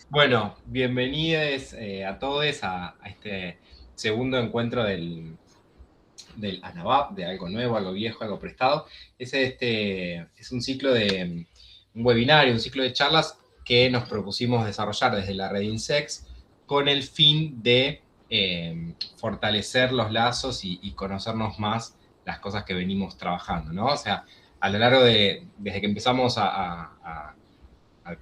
Bueno, bienvenidos a todos a este segundo encuentro del ANAVAP, de algo nuevo, algo viejo, algo prestado. Es un ciclo un webinario, un ciclo de charlas que nos propusimos desarrollar desde la red INSEX con el fin de fortalecer los lazos y conocernos más las cosas que venimos trabajando, ¿no? O sea, a lo largo desde que empezamos a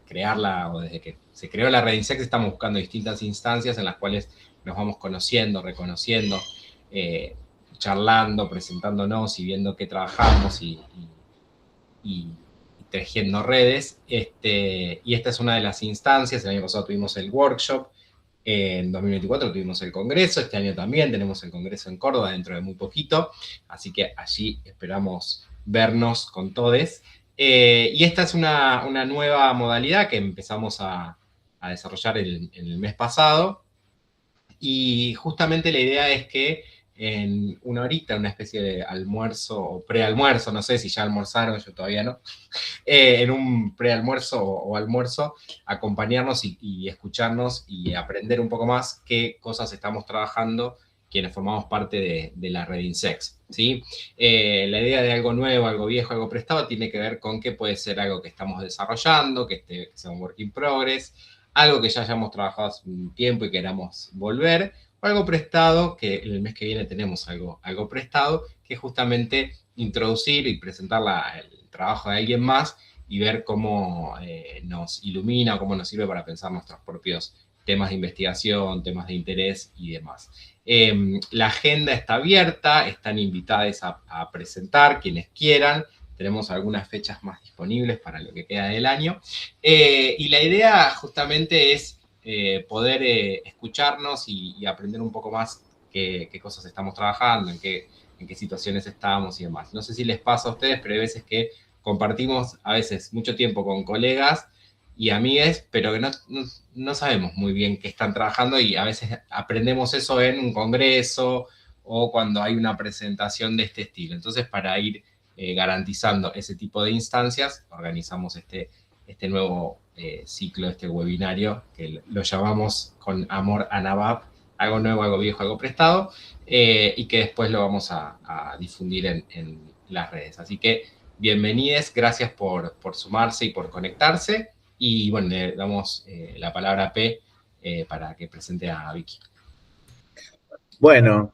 crearla o desde que se creó la red INSEX estamos buscando distintas instancias en las cuales nos vamos conociendo, reconociendo, eh, charlando, presentándonos y viendo qué trabajamos y tejiendo redes. Y esta es una de las instancias. El año pasado tuvimos el workshop, en 2024 tuvimos el Congreso, este año también tenemos el Congreso en Córdoba dentro de muy poquito, así que allí esperamos vernos con todes. Y esta es una nueva modalidad que empezamos a desarrollar en el mes pasado, y justamente la idea es que en una horita, una especie de almuerzo o prealmuerzo, no sé si ya almorzaron, yo todavía no, en un prealmuerzo o almuerzo, acompañarnos y escucharnos y aprender un poco más qué cosas estamos trabajando quienes formamos parte de la red INSEX, ¿sí? La idea de algo nuevo, algo viejo, algo prestado, tiene que ver con que puede ser algo que estamos desarrollando, que sea un work in progress, algo que ya hayamos trabajado hace un tiempo y queramos volver, o algo prestado, que el mes que viene tenemos algo prestado, que es justamente introducir y presentar el trabajo de alguien más y ver cómo nos ilumina, cómo nos sirve para pensar nuestros propios temas de investigación, temas de interés y demás. La agenda está abierta, están invitadas a presentar quienes quieran, tenemos algunas fechas más disponibles para lo que queda del año, y la idea justamente es poder escucharnos y aprender un poco más qué cosas estamos trabajando, en qué situaciones estamos y demás. No sé si les pasa a ustedes, pero hay veces que compartimos a veces mucho tiempo con colegas y amigues, pero que no sabemos muy bien qué están trabajando, y a veces aprendemos eso en un congreso o cuando hay una presentación de este estilo. Entonces, para ir garantizando ese tipo de instancias, organizamos este nuevo ciclo, este webinario, que lo llamamos con amor a NAVAP, algo nuevo, algo viejo, algo prestado, y que después lo vamos a difundir en las redes. Así que bienvenidos, gracias por sumarse y por conectarse. Y bueno, le damos la palabra a P para que presente a Vicky. Bueno,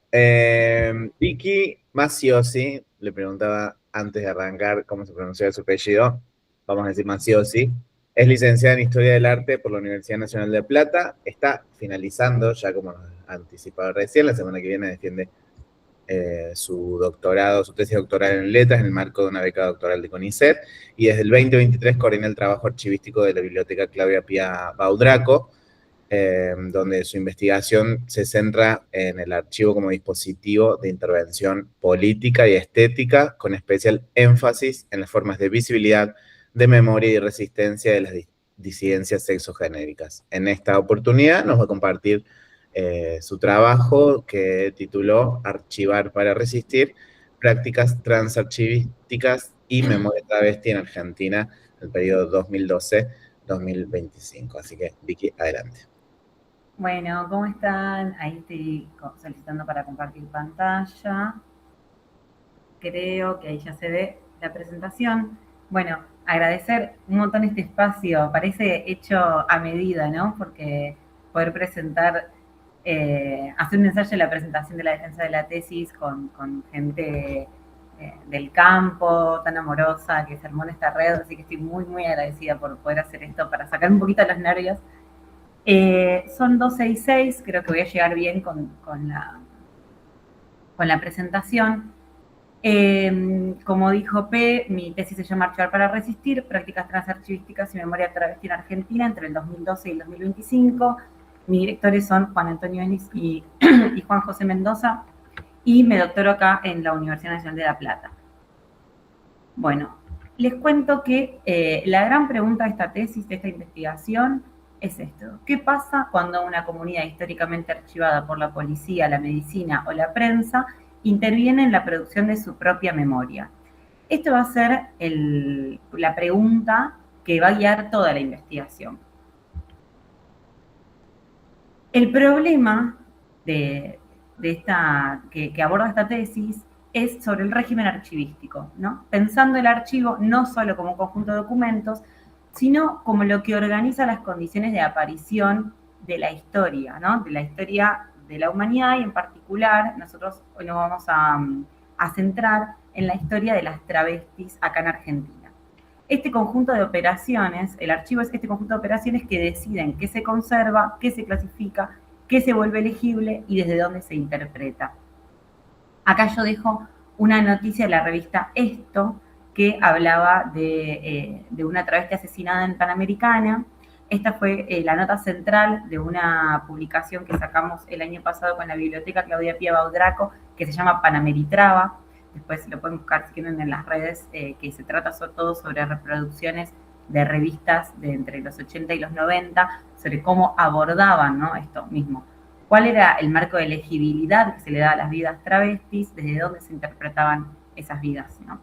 Vicky Masiosi, le preguntaba antes de arrancar cómo se pronunciaba su apellido, vamos a decir Masiosi, es licenciada en Historia del Arte por la Universidad Nacional de La Plata, está finalizando, ya como nos anticipado recién, la semana que viene defiende su doctorado, su tesis doctoral en letras en el marco de una beca doctoral de CONICET, y desde el 2023 coordina el trabajo archivístico de la Biblioteca Claudia Pía Baudraco, donde su investigación se centra en el archivo como dispositivo de intervención política y estética, con especial énfasis en las formas de visibilidad, de memoria y resistencia de las disidencias sexogenéricas. En esta oportunidad nos va a compartir su trabajo que tituló Archivar para resistir, prácticas transarchivísticas y memoria travesti en Argentina, el periodo 2012-2025. Así que, Vicky, adelante. Bueno, ¿cómo están? Ahí estoy solicitando para compartir pantalla. Creo que ahí ya se ve la presentación. Bueno, agradecer un montón este espacio. Parece hecho a medida, ¿no? Porque poder presentar, hacer un ensayo de la presentación de la defensa de la tesis con gente del campo, tan amorosa, que se armó en esta red. Así que estoy muy, muy agradecida por poder hacer esto para sacar un poquito los nervios. Son 12 y 6, creo que voy a llegar bien con la presentación. Como dijo P, mi tesis se llama Archivar para resistir, prácticas transarchivísticas y memoria travesti en Argentina entre el 2012 y el 2025. Mis directores son Juan Antonio Enis y Juan José Mendoza, y me doctoro acá en la Universidad Nacional de La Plata. Bueno, les cuento que la gran pregunta de esta tesis, de esta investigación, es esto: ¿qué pasa cuando una comunidad históricamente archivada por la policía, la medicina o la prensa interviene en la producción de su propia memoria? Esto va a ser la pregunta que va a guiar toda la investigación. El problema de esta, que aborda esta tesis es sobre el régimen archivístico, ¿no? Pensando el archivo no solo como un conjunto de documentos, sino como lo que organiza las condiciones de aparición de la historia, ¿no? De la historia de la humanidad y en particular nosotros hoy nos vamos a centrar en la historia de las travestis acá en Argentina. Este conjunto de operaciones, el archivo es este conjunto de operaciones que deciden qué se conserva, qué se clasifica, qué se vuelve legible y desde dónde se interpreta. Acá yo dejo una noticia de la revista Esto, que hablaba de una travesti asesinada en Panamericana. Esta fue la nota central de una publicación que sacamos el año pasado con la biblioteca Claudia Pía Baudraco, que se llama Panameritraba. Después lo pueden buscar si quieren en las redes, que se trata sobre todo sobre reproducciones de revistas de entre los 80 y los 90, sobre cómo abordaban, ¿no?, esto mismo. ¿Cuál era el marco de legibilidad que se le da a las vidas travestis? ¿Desde dónde se interpretaban esas vidas, ¿no?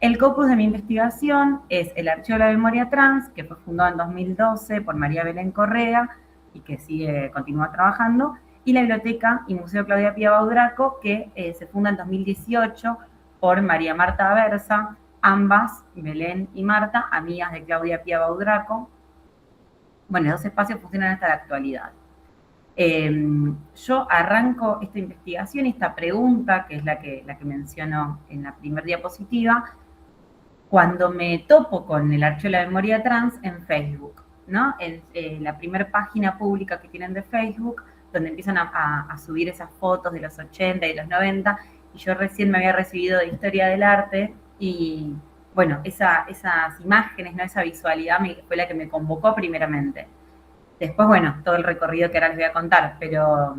El corpus de mi investigación es el Archivo de la Memoria Trans, que fue fundado en 2012 por María Belén Correa y que continúa trabajando, y la Biblioteca y Museo Claudia Pía Baudraco, que se funda en 2018 por María Marta Aversa, ambas, Belén y Marta, amigas de Claudia Pía Baudraco. Bueno, los dos espacios funcionan hasta la actualidad. Yo arranco esta investigación, esta pregunta, que es la que menciono en la primera diapositiva, cuando me topo con el Archivo de la Memoria Trans en Facebook, ¿no? En la primera página pública que tienen de Facebook, donde empiezan a subir esas fotos de los 80 y los 90, y yo recién me había recibido de Historia del Arte, y bueno, esas imágenes, ¿no?, esa visualidad fue la que me convocó primeramente. Después, bueno, todo el recorrido que ahora les voy a contar, pero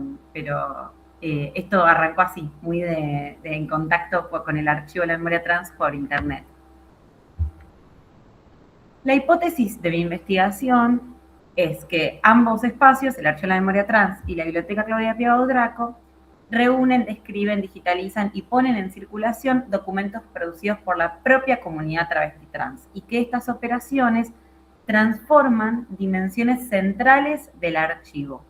esto arrancó así, muy en contacto con el Archivo de la Memoria Trans por internet. La hipótesis de mi investigación es que ambos espacios, el Archivo de la Memoria Trans y la Biblioteca Claudia Pía Baudraco, reúnen, describen, digitalizan y ponen en circulación documentos producidos por la propia comunidad travesti trans, y que estas operaciones transforman dimensiones centrales del archivo.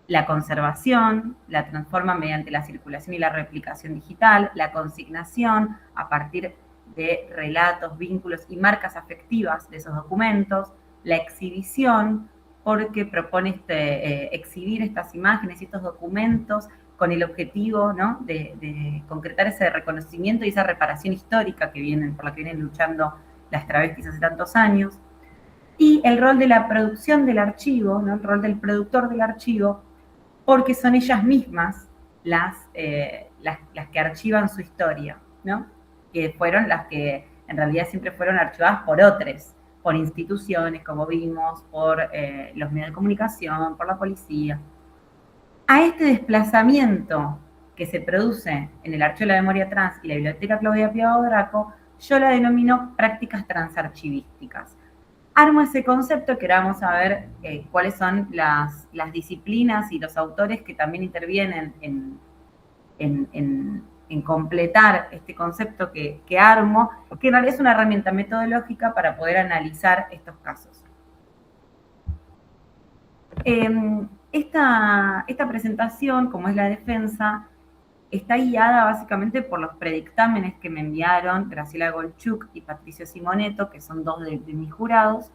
La conservación la transforman mediante la circulación y la replicación digital, la consignación a partir de relatos, vínculos y marcas afectivas de esos documentos, la exhibición, porque propone exhibir estas imágenes y estos documentos con el objetivo, ¿no?, de concretar ese reconocimiento y esa reparación histórica por la que vienen luchando las travestis hace tantos años. Y el rol de la producción del archivo, ¿no?, el rol del productor del archivo, porque son ellas mismas las que archivan su historia, ¿no?, que fueron las que en realidad siempre fueron archivadas por otros, por instituciones, como vimos, por los medios de comunicación, por la policía. A este desplazamiento que se produce en el Archivo de la Memoria Trans y la Biblioteca Claudia Pía Baudraco, yo la denomino prácticas transarchivísticas. Armo ese concepto que ahora vamos a ver cuáles son las disciplinas y los autores que también intervienen en completar este concepto que armo, que en realidad es una herramienta metodológica para poder analizar estos casos. Esta presentación, como es la defensa, está guiada básicamente por los predictámenes que me enviaron Graciela Golchuk y Patricio Simoneto, que son dos de mis jurados.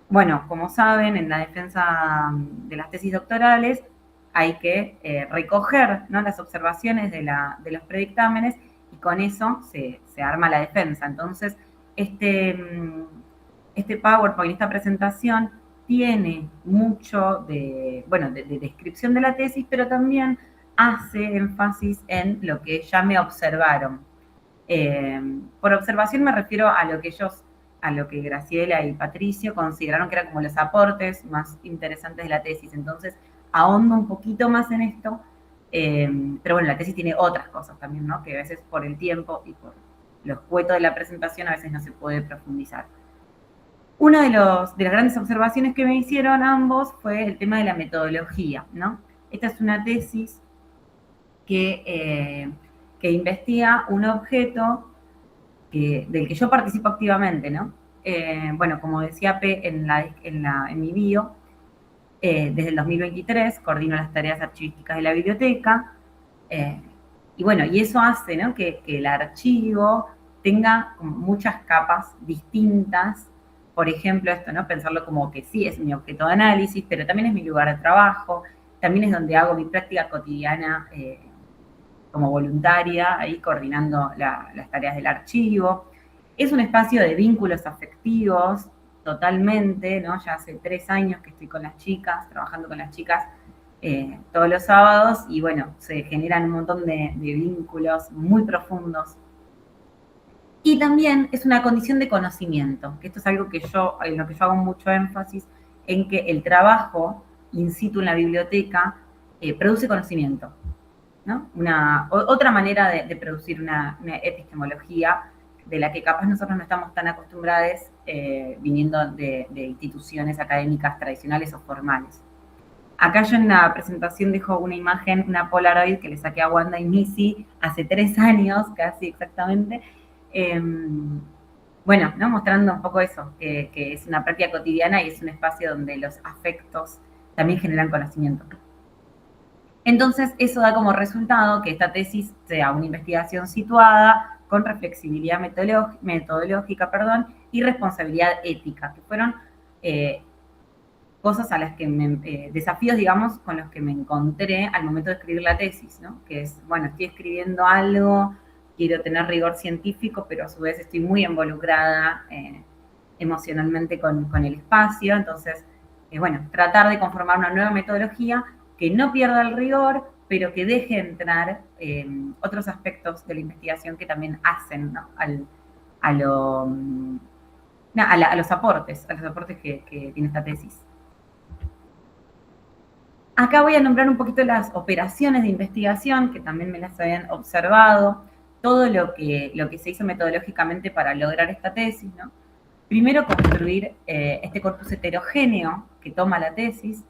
Bueno, como saben, en la defensa de las tesis doctorales hay que recoger, ¿no?, las observaciones de los predictámenes, y con eso se arma la defensa. Entonces, este PowerPoint, esta presentación, tiene mucho de descripción de la tesis, pero también hace énfasis en lo que ya me observaron. Por observación me refiero a lo que Graciela y Patricio consideraron que eran como los aportes más interesantes de la tesis. Entonces, ahondo un poquito más en esto, pero bueno, la tesis tiene otras cosas también, ¿no?, que a veces por el tiempo y por lo escueto de la presentación a veces no se puede profundizar. Una de las grandes observaciones que me hicieron ambos fue el tema de la metodología, ¿no? Esta es una tesis que investiga un objeto del que yo participo activamente, ¿no? Bueno, como decía P en mi bio, Desde el 2023 coordino las tareas archivísticas de la biblioteca. Y bueno, y eso hace, ¿no?, que el archivo tenga como muchas capas distintas. Por ejemplo, esto, ¿no?, pensarlo como que sí, es mi objeto de análisis, pero también es mi lugar de trabajo, también es donde hago mi práctica cotidiana como voluntaria, ahí coordinando las tareas del archivo. Es un espacio de vínculos afectivos, totalmente, ¿no? Ya hace 3 años que estoy con las chicas, trabajando con las chicas todos los sábados, y bueno, se generan un montón de vínculos muy profundos. Y también es una condición de conocimiento, que esto es algo que en lo que yo hago mucho énfasis, en que el trabajo in situ en la biblioteca produce conocimiento, ¿no? Otra manera de producir una epistemología de la que capaz nosotros no estamos tan acostumbrados viniendo de instituciones académicas tradicionales o formales. Acá yo en la presentación dejo una imagen, una Polaroid que le saqué a Wanda y Missy hace 3 años, casi exactamente. Bueno, ¿no?, mostrando un poco eso, que es una práctica cotidiana y es un espacio donde los afectos también generan conocimiento. Entonces, eso da como resultado que esta tesis sea una investigación situada con reflexibilidad metodológica, y responsabilidad ética, que fueron cosas a las que desafíos, digamos, con los que me encontré al momento de escribir la tesis, ¿no? Que es, bueno, estoy escribiendo algo, quiero tener rigor científico, pero a su vez estoy muy involucrada emocionalmente con el espacio. Entonces, bueno, tratar de conformar una nueva metodología que no pierda el rigor, pero que deje entrar otros aspectos de la investigación que también hacen, ¿no?, a los aportes que tiene esta tesis. Acá voy a nombrar un poquito las operaciones de investigación, que también me las habían observado, todo lo que se hizo metodológicamente para lograr esta tesis, ¿no? Primero, construir este corpus heterogéneo que toma la tesis,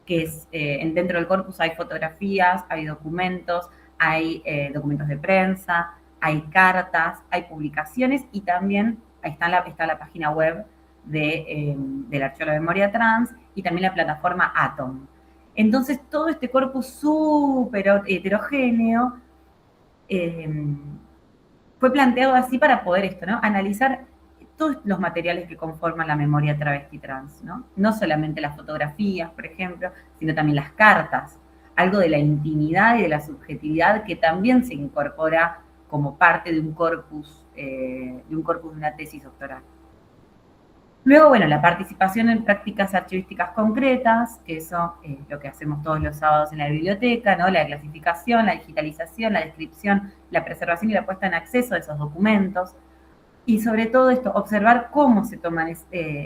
que es, dentro del corpus hay fotografías, hay documentos de prensa, hay cartas, hay publicaciones, y también está la página web del Archivo de la Memoria Trans, y también la plataforma Atom. Entonces, todo este corpus súper heterogéneo fue planteado así para poder esto, ¿no?, analizar todos los materiales que conforman la memoria travesti trans, ¿no? No solamente las fotografías, por ejemplo, sino también las cartas, algo de la intimidad y de la subjetividad que también se incorpora como parte de un corpus de una tesis doctoral. Luego, bueno, la participación en prácticas archivísticas concretas, que eso es lo que hacemos todos los sábados en la biblioteca, ¿no? La clasificación, la digitalización, la descripción, la preservación y la puesta en acceso de esos documentos. Y sobre todo esto, observar cómo se toman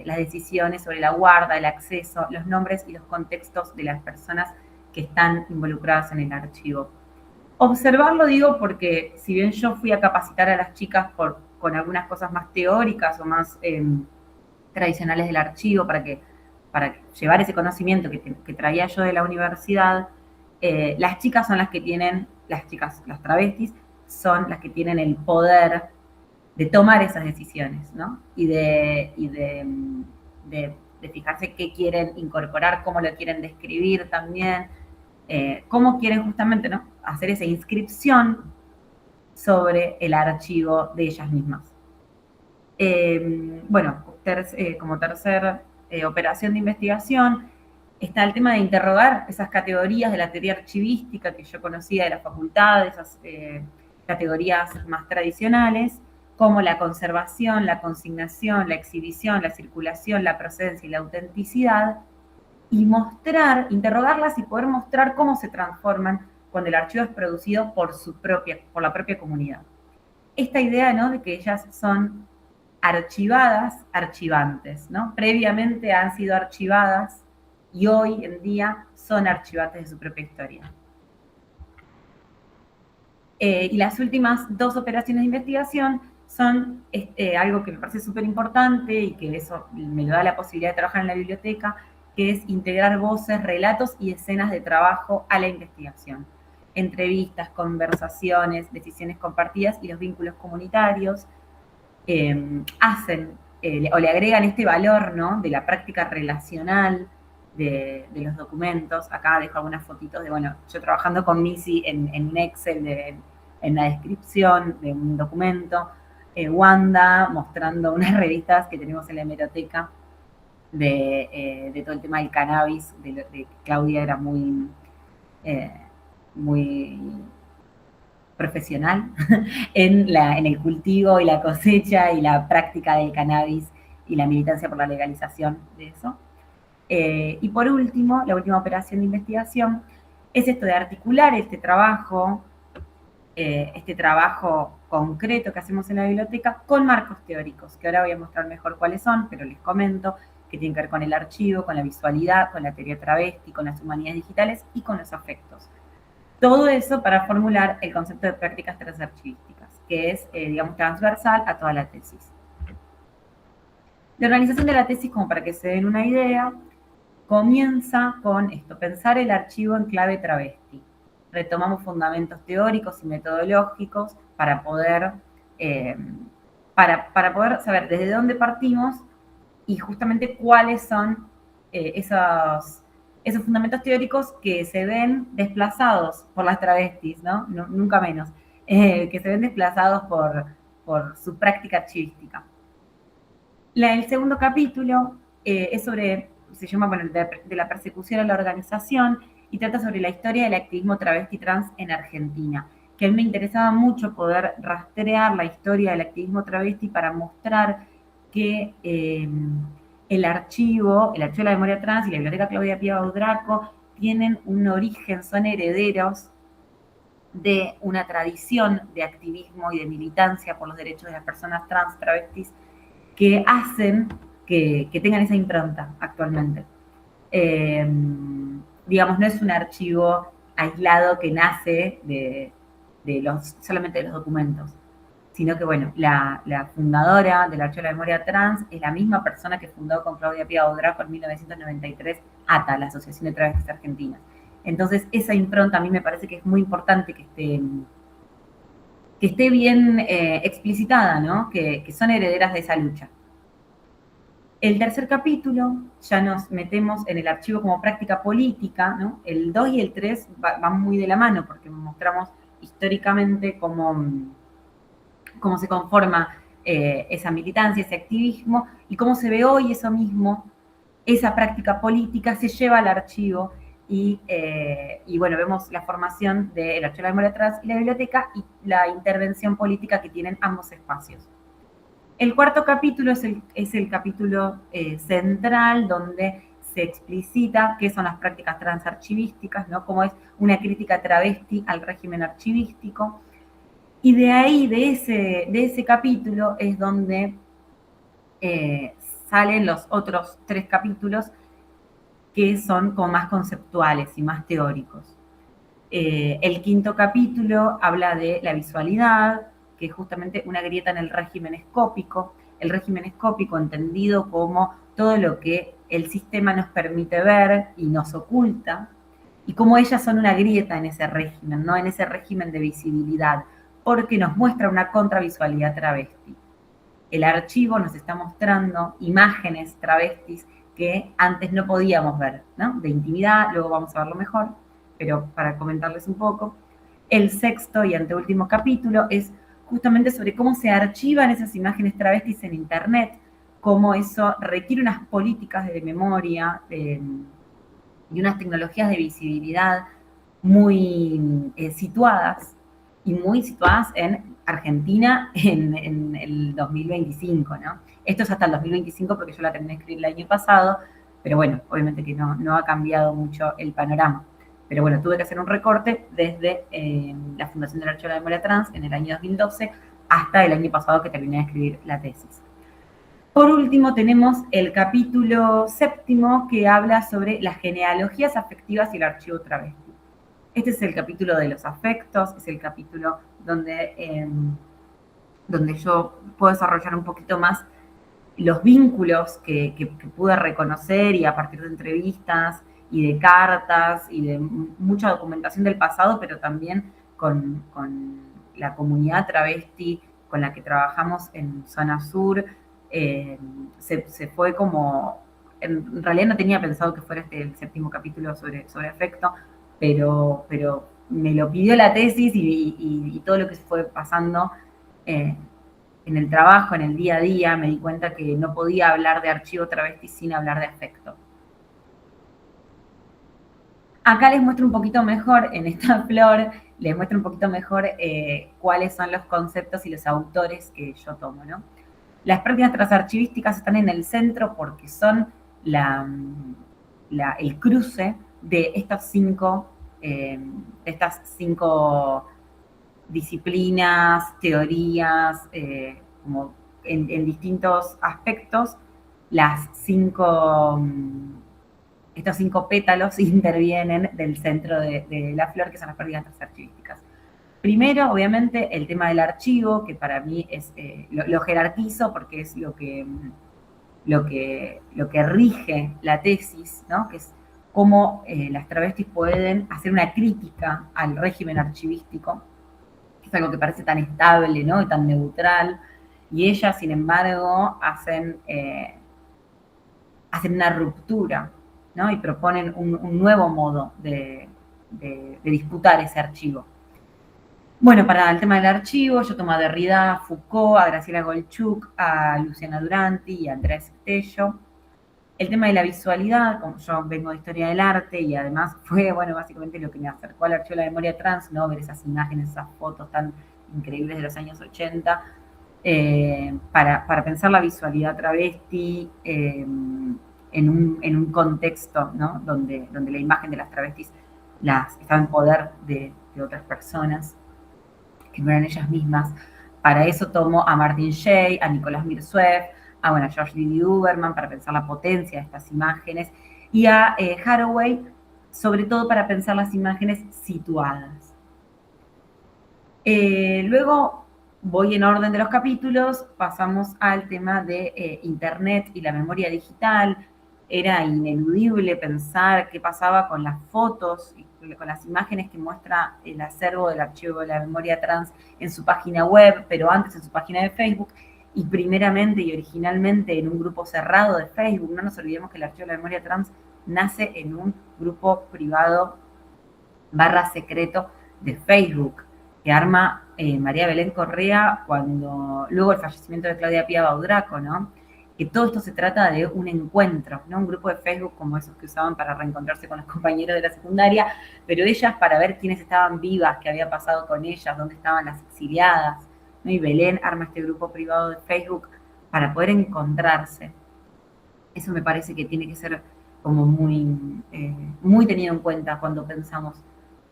las decisiones sobre la guarda, el acceso, los nombres y los contextos de las personas que están involucradas en el archivo. Observarlo digo porque si bien yo fui a capacitar a las chicas con algunas cosas más teóricas o más tradicionales del archivo para llevar ese conocimiento que traía yo de la universidad, las chicas son las que tienen, las travestis, son las que tienen el poder de tomar esas decisiones, ¿no? Y de fijarse qué quieren incorporar, cómo lo quieren describir también, cómo quieren justamente, ¿no?, hacer esa inscripción sobre el archivo de ellas mismas. Bueno, como tercera operación de investigación está el tema de interrogar esas categorías de la teoría archivística que yo conocía de la facultad, esas categorías más tradicionales, como la conservación, la consignación, la exhibición, la circulación, la procedencia y la autenticidad, y interrogarlas y poder mostrar cómo se transforman cuando el archivo es producido por la propia comunidad. Esta idea, ¿no?, de que ellas son archivadas, archivantes, ¿no? Previamente han sido archivadas y hoy en día son archivantes de su propia historia. Y las últimas 2 operaciones de investigación son algo que me parece súper importante y que eso me da la posibilidad de trabajar en la biblioteca, que es integrar voces, relatos y escenas de trabajo a la investigación. Entrevistas, conversaciones, decisiones compartidas y los vínculos comunitarios hacen o le agregan este valor, ¿no?, de la práctica relacional de los documentos. Acá dejo algunas fotitos de, bueno, yo trabajando con Missy en un Excel, en la descripción de un documento. Wanda mostrando unas revistas que tenemos en la hemeroteca de todo el tema del cannabis, de Claudia era muy, muy profesional en el cultivo y la cosecha y la práctica del cannabis y la militancia por la legalización de eso. Y por último, la última operación de investigación es esto de articular este trabajo concreto que hacemos en la biblioteca con marcos teóricos, que ahora voy a mostrar mejor cuáles son, pero les comento que tienen que ver con el archivo, con la visualidad, con la teoría travesti, con las humanidades digitales y con los afectos. Todo eso para formular el concepto de prácticas transarchivísticas, que es, digamos, transversal a toda la tesis. La organización de la tesis, como para que se den una idea, comienza con esto, pensar el archivo en clave travesti. Retomamos fundamentos teóricos y metodológicos para poder saber desde dónde partimos y justamente cuáles son esos fundamentos teóricos que se ven desplazados por las travestis, ¿no? Nunca menos, que se ven desplazados por su práctica archivística. El segundo capítulo es sobre, se llama, bueno, de la persecución a la organización, y trata sobre la historia del activismo travesti trans en Argentina, que a mí me interesaba mucho poder rastrear la historia del activismo travesti para mostrar que el archivo de la memoria trans y la Biblioteca Claudia Pía Baudraco tienen un origen, son herederos de una tradición de activismo y de militancia por los derechos de las personas trans, travestis, que hacen que tengan esa impronta actualmente. Digamos, no es un archivo aislado que nace solamente de los documentos, sino que, bueno, la fundadora del Archivo de la Memoria Trans es la misma persona que fundó con Claudia Pía Baudraco en 1993 ATA, la Asociación de Travestis Argentinas. Entonces, esa impronta a mí me parece que es muy importante que esté bien explicitada, ¿no? Que son herederas de esa lucha. El tercer capítulo, ya nos metemos en el archivo como práctica política, ¿no? El 2 y el 3 van muy de la mano porque mostramos históricamente cómo se conforma esa militancia, ese activismo, y cómo se ve hoy eso mismo, esa práctica política se lleva al archivo y bueno, vemos la formación del Archivo de la Memoria Trans y la biblioteca y la intervención política que tienen ambos espacios. El cuarto capítulo es el capítulo central, donde se explicita qué son las prácticas transarchivísticas, ¿no? Cómo es una crítica travesti al régimen archivístico. Y de ahí, de ese capítulo, es donde salen los otros 3 capítulos que son como más conceptuales y más teóricos. El quinto capítulo habla de la visualidad, que es justamente una grieta en el régimen escópico. El régimen escópico entendido como todo lo que el sistema nos permite ver y nos oculta, y cómo ellas son una grieta en ese régimen, ¿no? En ese régimen de visibilidad, porque nos muestra una contravisualidad travesti. El archivo nos está mostrando imágenes travestis que antes no podíamos ver, ¿no? De intimidad, luego vamos a verlo mejor, pero para comentarles un poco. El sexto y anteúltimo capítulo es justamente sobre cómo se archivan esas imágenes travestis en Internet, cómo eso requiere unas políticas de memoria y unas tecnologías de visibilidad muy situadas, y muy situadas en Argentina en el 2025, ¿no? Esto es hasta el 2025 porque yo la terminé de escribir el año pasado, pero bueno, obviamente que no ha cambiado mucho el panorama. Pero bueno, tuve que hacer un recorte desde la Fundación del Archivo de la Memoria Trans en el año 2012 hasta el año pasado que terminé de escribir la tesis. Por último, tenemos el capítulo séptimo que habla sobre las genealogías afectivas y el archivo travesti. Este es el capítulo de los afectos, es el capítulo donde yo puedo desarrollar un poquito más los vínculos que pude reconocer, y a partir de entrevistas y de cartas y de mucha documentación del pasado, pero también con la comunidad travesti con la que trabajamos en Zona Sur, se fue como en realidad no tenía pensado que fuera el 7º capítulo sobre afecto, pero me lo pidió la tesis y todo lo que se fue pasando en el trabajo, en el día a día, me di cuenta que no podía hablar de archivo travesti sin hablar de afecto. Acá les muestro un poquito mejor, en esta flor, les muestro un poquito mejor cuáles son los conceptos y los autores que yo tomo, ¿no? Las prácticas transarchivísticas están en el centro porque son el cruce de estas cinco disciplinas, teorías, como en distintos aspectos, estos 5 pétalos intervienen del centro de la flor, que son las prácticas transarchivísticas. Primero, obviamente, el tema del archivo, que para mí es, lo jerarquizo porque es lo que rige la tesis, ¿no? Que es cómo las travestis pueden hacer una crítica al régimen archivístico, que es algo que parece tan estable, ¿no? Y tan neutral, y ellas, sin embargo, hacen una ruptura, ¿no? Y proponen un nuevo modo de disputar ese archivo. Bueno, para el tema del archivo, yo tomo a Derrida, a Foucault, a Graciela Golchuk, a Luciana Duranti y a Andrés Tello. El tema de la visualidad, como yo vengo de historia del arte y además fue, bueno, básicamente lo que me acercó al archivo de la memoria trans, ¿no? Ver esas imágenes, esas fotos tan increíbles de los años 80, para pensar la visualidad travesti en un contexto, ¿no? donde la imagen de las travestis estaba en poder de otras personas que no eran ellas mismas. Para eso tomo a Martin Shea, a Nicolás Mirsueff, a George Didi Uberman para pensar la potencia de estas imágenes, y a Haraway, sobre todo para pensar las imágenes situadas. Luego voy en orden de los capítulos, pasamos al tema de Internet y la memoria digital. Era ineludible pensar qué pasaba con las fotos y con las imágenes que muestra el acervo del archivo de la memoria trans en su página web, pero antes en su página de Facebook, y primeramente y originalmente en un grupo cerrado de Facebook. No nos olvidemos que el archivo de la memoria trans nace en un grupo privado / secreto de Facebook, que arma María Belén Correa luego el fallecimiento de Claudia Pía Baudraco, ¿no? Que todo esto se trata de un encuentro, ¿no? Un grupo de Facebook como esos que usaban para reencontrarse con los compañeros de la secundaria, pero ellas para ver quiénes estaban vivas, qué había pasado con ellas, dónde estaban las exiliadas, ¿no? Y Belén arma este grupo privado de Facebook para poder encontrarse. Eso me parece que tiene que ser como muy tenido en cuenta cuando pensamos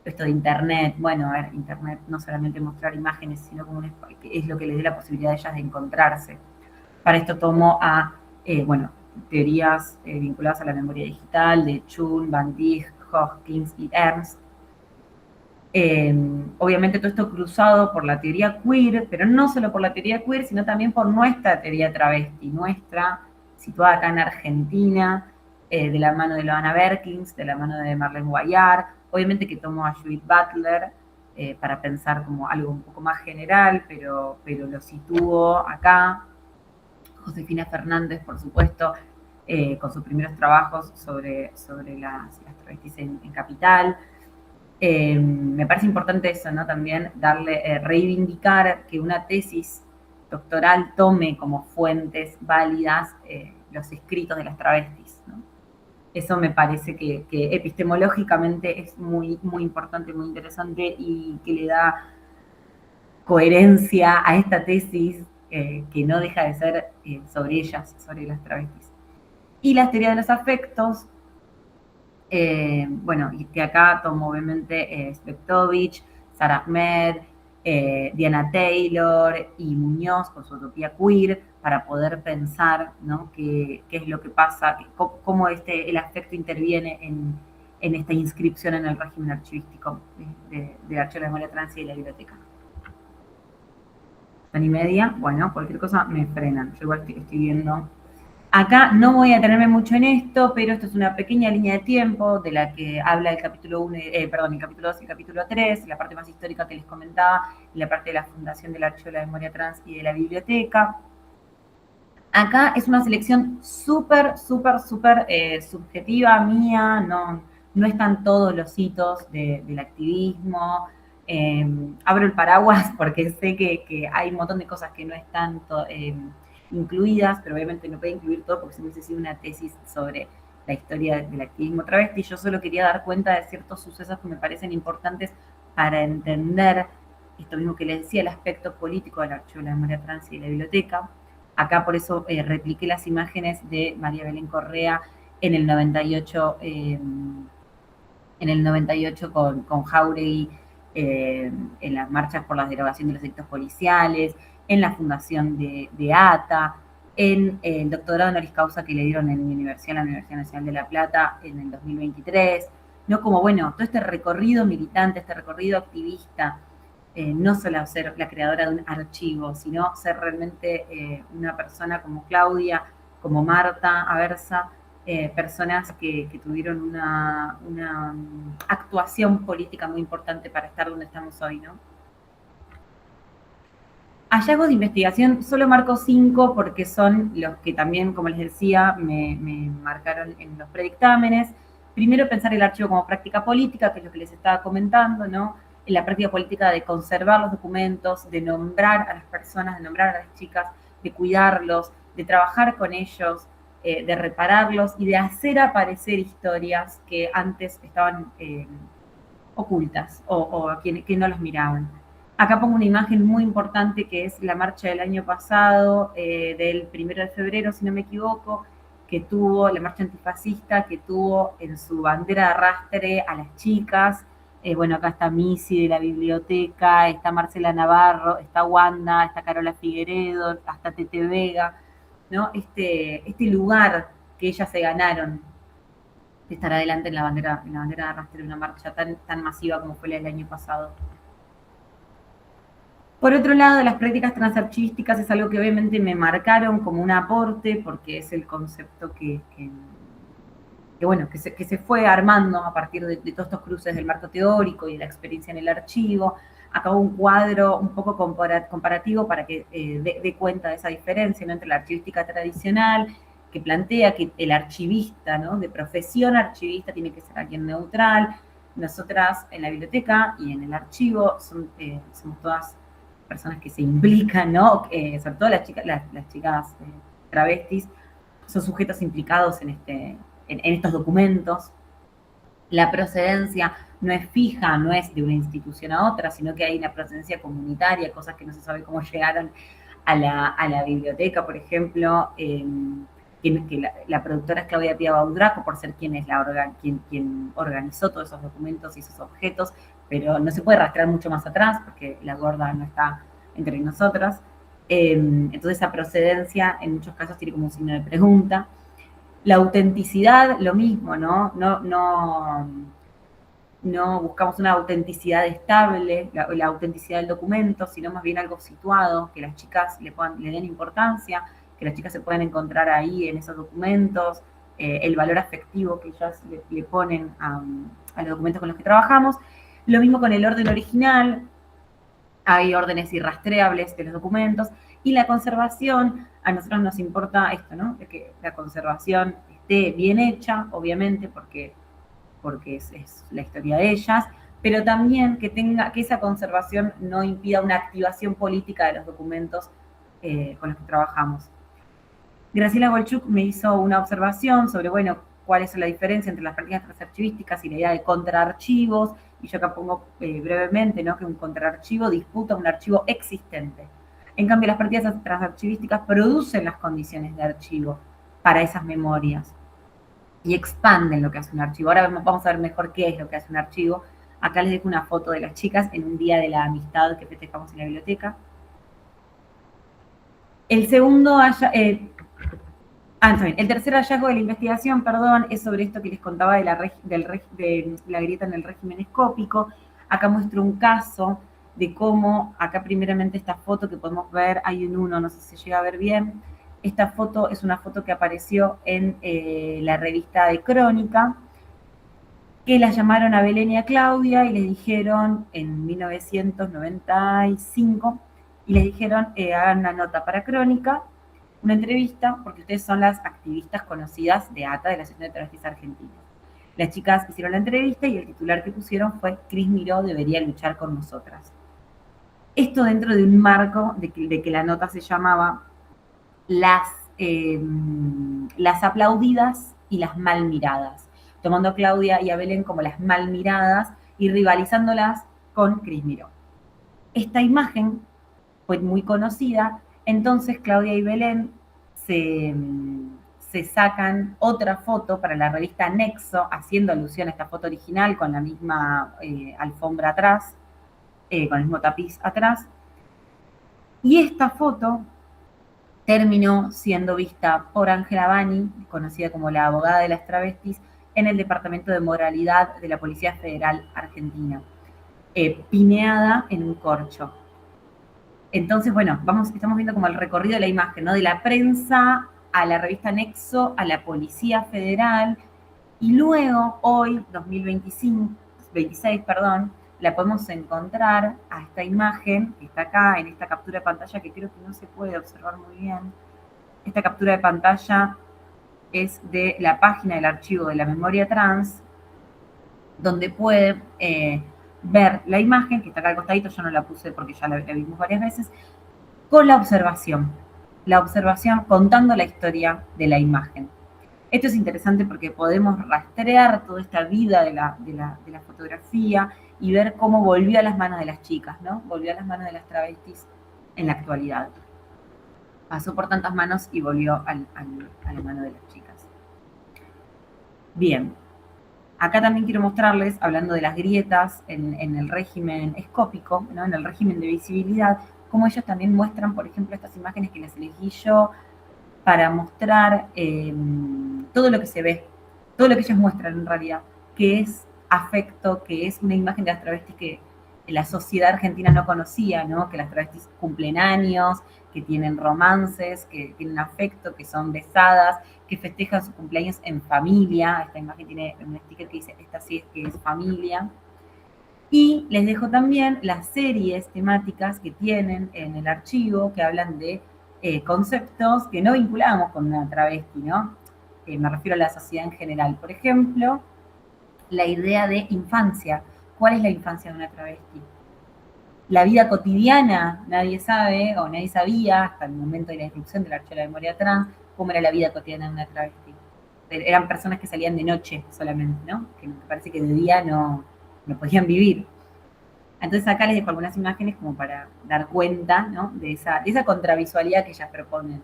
esto de Internet. Bueno, a ver, Internet no solamente mostrar imágenes, sino como es lo que les dé la posibilidad a ellas de encontrarse. Para esto tomo a, teorías vinculadas a la memoria digital de Chun, Van Dijk, Hopkins y Ernst. Obviamente todo esto cruzado por la teoría queer, pero no solo por la teoría queer, sino también por nuestra teoría travesti, nuestra, situada acá en Argentina, de la mano de Loana Berkins, de la mano de Marlene Guayar. Obviamente que tomo a Judith Butler para pensar como algo un poco más general, pero lo sitúo acá. Josefina Fernández, por supuesto, con sus primeros trabajos sobre las travestis en Capital. Me parece importante eso, ¿no? También reivindicar que una tesis doctoral tome como fuentes válidas los escritos de las travestis, ¿no? Eso me parece que epistemológicamente es muy, muy importante, muy interesante y que le da coherencia a esta tesis que no deja de ser sobre ellas, sobre las travestis. Y la teoría de los afectos, y que acá tomo obviamente Spektovich, Sarah Ahmed, Diana Taylor y Muñoz con su utopía queer para poder pensar, ¿no? qué es lo que pasa, cómo el afecto interviene en esta inscripción en el régimen archivístico del Archivo de la Memoria Trans y de la biblioteca. Son y media, bueno, cualquier cosa me frenan, yo igual estoy viendo. Acá no voy a detenerme mucho en esto, pero esto es una pequeña línea de tiempo de la que habla el capítulo 1, el capítulo 2 y el capítulo 3, la parte más histórica que les comentaba, y la parte de la fundación del Archivo de la Memoria Trans y de la biblioteca. Acá es una selección súper subjetiva mía, no están todos los hitos del activismo. Abro el paraguas porque sé que hay un montón de cosas que no están incluidas, pero obviamente no puede incluir todo porque si no hubiese sido una tesis sobre la historia del activismo travesti. Yo solo quería dar cuenta de ciertos sucesos que me parecen importantes para entender esto mismo que les decía, el aspecto político del Archivo de la Memoria Trans y de la biblioteca. Acá por eso repliqué las imágenes de María Belén Correa en el 98, con Jáuregui, en las marchas por la derogación de los delitos policiales, en la fundación de ATA, en el doctorado honoris causa que le dieron en mi universidad, la Universidad Nacional de La Plata, en el 2023. ¿No? Como, bueno, todo este recorrido militante, este recorrido activista, no solo ser la creadora de un archivo, sino ser realmente una persona como Claudia, como Marta Aversa, personas que tuvieron una actuación política muy importante para estar donde estamos hoy, ¿no? Hallazgos de investigación, solo marco 5 porque son los que también, como les decía, me marcaron en los predictámenes. Primero, pensar el archivo como práctica política, que es lo que les estaba comentando, ¿no? En la práctica política de conservar los documentos, de nombrar a las personas, de nombrar a las chicas, de cuidarlos, de trabajar con ellos, de repararlos y de hacer aparecer historias que antes estaban ocultas o a quienes que no los miraban. Acá pongo una imagen muy importante que es la marcha del año pasado, del 1 de febrero, si no me equivoco, que tuvo, la marcha antifascista, que tuvo en su bandera de arrastre a las chicas. Bueno, acá está Missy de la biblioteca, está Marcela Navarro, está Wanda, está Carola Figueredo, hasta Tete Vega, ¿no? Este lugar que ellas se ganaron de estar adelante en la bandera de arrastre de una marcha tan masiva como fue la del año pasado. Por otro lado, las prácticas transarchivísticas es algo que obviamente me marcaron como un aporte, porque es el concepto que se fue armando a partir de todos estos cruces del marco teórico y de la experiencia en el archivo. Acá un cuadro un poco comparativo para que dé cuenta de esa diferencia, ¿no?, entre la archivística tradicional, que plantea que el archivista, ¿no?, de profesión archivista tiene que ser alguien neutral. Nosotras en la biblioteca y en el archivo somos todas personas que se implican, ¿no? Sobre todo las chicas travestis, son sujetos implicados en estos documentos. La procedencia no es fija, no es de una institución a otra, sino que hay una procedencia comunitaria, cosas que no se sabe cómo llegaron a la biblioteca, por ejemplo, que la productora es Claudia Pia Baudraco, por ser quien organizó todos esos documentos y esos objetos, pero no se puede rastrear mucho más atrás, porque la gorda no está entre nosotras. Entonces esa procedencia en muchos casos tiene como un signo de pregunta. La autenticidad, lo mismo, ¿no? No buscamos una autenticidad estable, la autenticidad del documento, sino más bien algo situado, que las chicas le den importancia, que las chicas se puedan encontrar ahí en esos documentos, el valor afectivo que ellas le ponen a los documentos con los que trabajamos. Lo mismo con el orden original, hay órdenes irrastreables de los documentos, y la conservación, a nosotros nos importa esto, ¿no?, de que la conservación esté bien hecha, obviamente, porque es la historia de ellas, pero también que esa conservación no impida una activación política de los documentos con los que trabajamos. Graciela Golchuk me hizo una observación sobre, bueno, cuál es la diferencia entre las prácticas transarchivísticas y la idea de contraarchivos, y yo acá pongo brevemente, ¿no?, que un contraarchivo disputa un archivo existente. En cambio, las prácticas transarchivísticas producen las condiciones de archivo para esas memorias y expanden lo que hace un archivo. Ahora vamos a ver mejor qué es lo que hace un archivo. Acá les dejo una foto de las chicas en un día de la amistad que festejamos en la biblioteca. El tercer hallazgo de la investigación, es sobre esto que les contaba de la grieta en el régimen escópico. Acá muestro un caso de cómo, acá primeramente esta foto que podemos ver, hay un 1, no sé si se llega a ver bien. Esta foto es una foto que apareció en la revista de Crónica, que las llamaron a Belén y a Claudia y les dijeron, en 1995, y les dijeron, hagan una nota para Crónica, una entrevista porque ustedes son las activistas conocidas de ATA, de la Asociación de Travestis Argentinas. Las chicas hicieron la entrevista y el titular que pusieron fue Cris Miró debería luchar con nosotras. Esto dentro de un marco de que la nota se llamaba las aplaudidas y las mal miradas, tomando a Claudia y a Belén como las mal miradas y rivalizándolas con Cris Miró. Esta imagen fue muy conocida, entonces Claudia y Belén se sacan otra foto para la revista Nexo, haciendo alusión a esta foto original con la misma alfombra atrás, con el mismo tapiz atrás. Y esta foto terminó siendo vista por Ángela Bani, conocida como la abogada de las travestis, en el Departamento de Moralidad de la Policía Federal Argentina, pineada en un corcho. Entonces, bueno, estamos viendo como el recorrido de la imagen, ¿no? De la prensa a la revista Nexo, a la Policía Federal, y luego, hoy, 2026, la podemos encontrar a esta imagen, que está acá, en esta captura de pantalla, que creo que no se puede observar muy bien. Esta captura de pantalla es de la página del archivo de la memoria trans, donde pueden ver la imagen, que está acá al costadito, yo no la puse porque ya la vimos varias veces, con la observación contando la historia de la imagen. Esto es interesante porque podemos rastrear toda esta vida de la fotografía y ver cómo volvió a las manos de las chicas, ¿no? Volvió a las manos de las travestis en la actualidad. Pasó por tantas manos y volvió a la mano de las chicas. Bien. Acá también quiero mostrarles, hablando de las grietas en el régimen escópico, ¿no? En el régimen de visibilidad, cómo ellos también muestran, por ejemplo, estas imágenes que les elegí yo para mostrar todo lo que se ve, todo lo que ellos muestran en realidad, que es afecto, que es una imagen de las travestis que la sociedad argentina no conocía, ¿no? Que las travestis cumplen años, que tienen romances, que tienen afecto, que son besadas, que festejan sus cumpleaños en familia. Esta imagen tiene un sticker que dice, esta sí es que es familia. Y les dejo también las series temáticas que tienen en el archivo, que hablan de conceptos que no vinculamos con una travesti, ¿no? Me refiero a la sociedad en general. Por ejemplo, la idea de infancia. ¿Cuál es la infancia de una travesti? La vida cotidiana, nadie sabe o nadie sabía hasta el momento de la irrupción del archivo de la memoria trans, cómo era la vida cotidiana de una travesti. Eran personas que salían de noche solamente, ¿no? Que me parece que de día no podían vivir. Entonces acá les dejo algunas imágenes como para dar cuenta, ¿no? de esa contravisualidad que ellas proponen.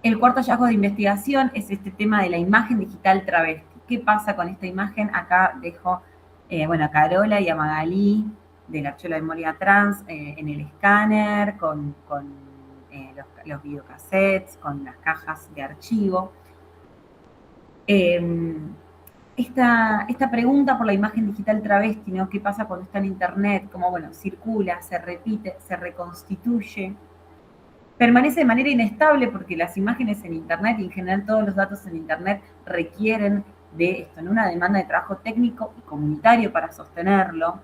El cuarto hallazgo de investigación es este tema de la imagen digital travesti. ¿Qué pasa con esta imagen? Acá dejo a Carola y a Magalí del archivo de la memoria trans en el escáner, con los videocassettes, con las cajas de archivo. Esta pregunta por la imagen digital travesti, ¿no? ¿Qué pasa cuando está en internet? Cómo, circula, se repite, se reconstituye. Permanece de manera inestable porque las imágenes en internet y en general todos los datos en internet requieren de esto, en una demanda de trabajo técnico y comunitario para sostenerlo.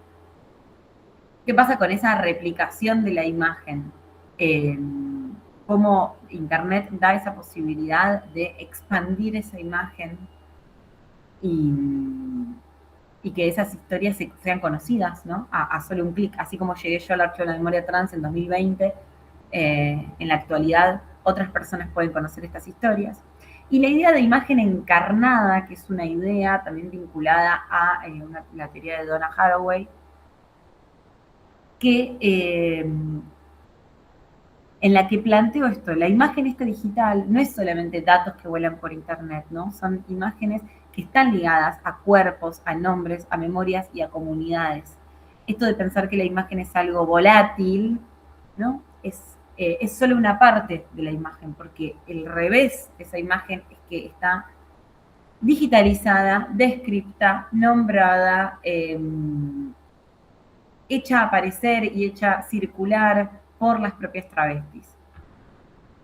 ¿Qué pasa con esa replicación de la imagen? Cómo internet da esa posibilidad de expandir esa imagen y que esas historias sean conocidas, ¿no? A solo un clic, así como llegué yo al archivo de la memoria trans en 2020, en la actualidad otras personas pueden conocer estas historias. Y la idea de imagen encarnada, que es una idea también vinculada a la teoría de Donna Haraway, que en la que planteo esto, la imagen esta digital no es solamente datos que vuelan por internet, ¿no? Son imágenes que están ligadas a cuerpos, a nombres, a memorias y a comunidades. Esto de pensar que la imagen es algo volátil, ¿no? Es solo una parte de la imagen, porque el revés de esa imagen es que está digitalizada, descripta, nombrada, hecha aparecer y hecha circular por las propias travestis.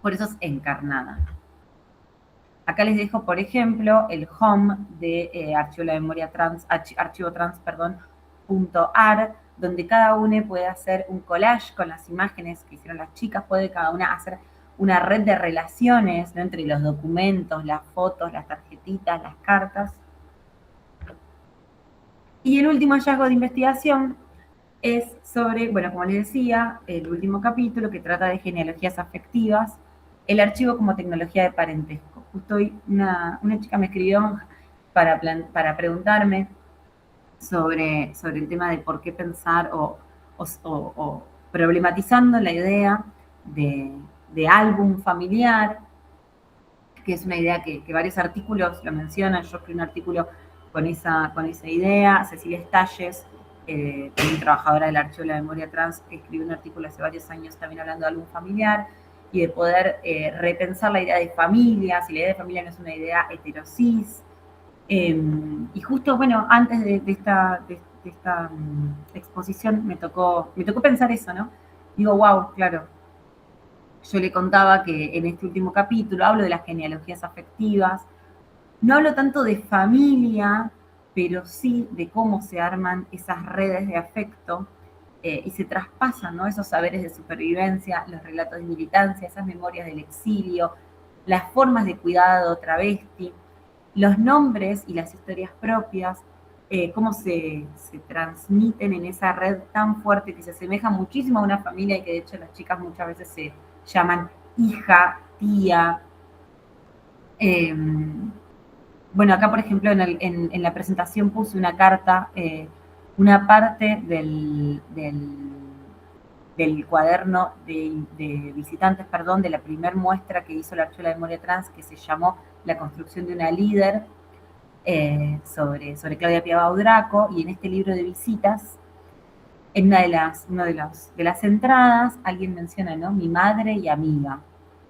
Por eso es encarnada. Acá les dejo, por ejemplo, el home de archivo de la memoria trans, archivo trans, perdón, donde cada uno puede hacer un collage con las imágenes que hicieron las chicas, puede cada una hacer una red de relaciones, ¿no?, entre los documentos, las fotos, las tarjetitas, las cartas. Y el último hallazgo de investigación es sobre, bueno, como les decía, el último capítulo que trata de genealogías afectivas, el archivo como tecnología de parentesco. Justo hoy una chica me escribió para preguntarme sobre el tema de por qué pensar o problematizando la idea de álbum familiar, que es una idea que varios artículos lo mencionan. Yo escribí un artículo con esa idea. Cecilia Stalles, también trabajadora del Archivo de la Memoria Trans, escribió un artículo hace varios años también hablando de álbum familiar y de poder repensar la idea de familia, si la idea de familia no es una idea heterosis. Y justo, bueno, antes de esta exposición me tocó pensar eso, ¿no? Digo, wow, claro. Yo le contaba que en este último capítulo hablo de las genealogías afectivas. No hablo tanto de familia, pero sí de cómo se arman esas redes de afecto y se traspasan, ¿no?, esos saberes de supervivencia, los relatos de militancia, esas memorias del exilio, las formas de cuidado travesti, los nombres y las historias propias, cómo se transmiten en esa red tan fuerte que se asemeja muchísimo a una familia y que de hecho las chicas muchas veces se llaman hija, tía. Bueno, acá por ejemplo en la presentación puse una carta, una parte del cuaderno de visitantes, perdón, de la primer muestra que hizo el Archivo de la Memoria Trans, que se llamó La construcción de una líder, sobre Claudia Piava Udraco, y en este libro de visitas, en una de las entradas, alguien menciona, ¿no?, mi madre y amiga,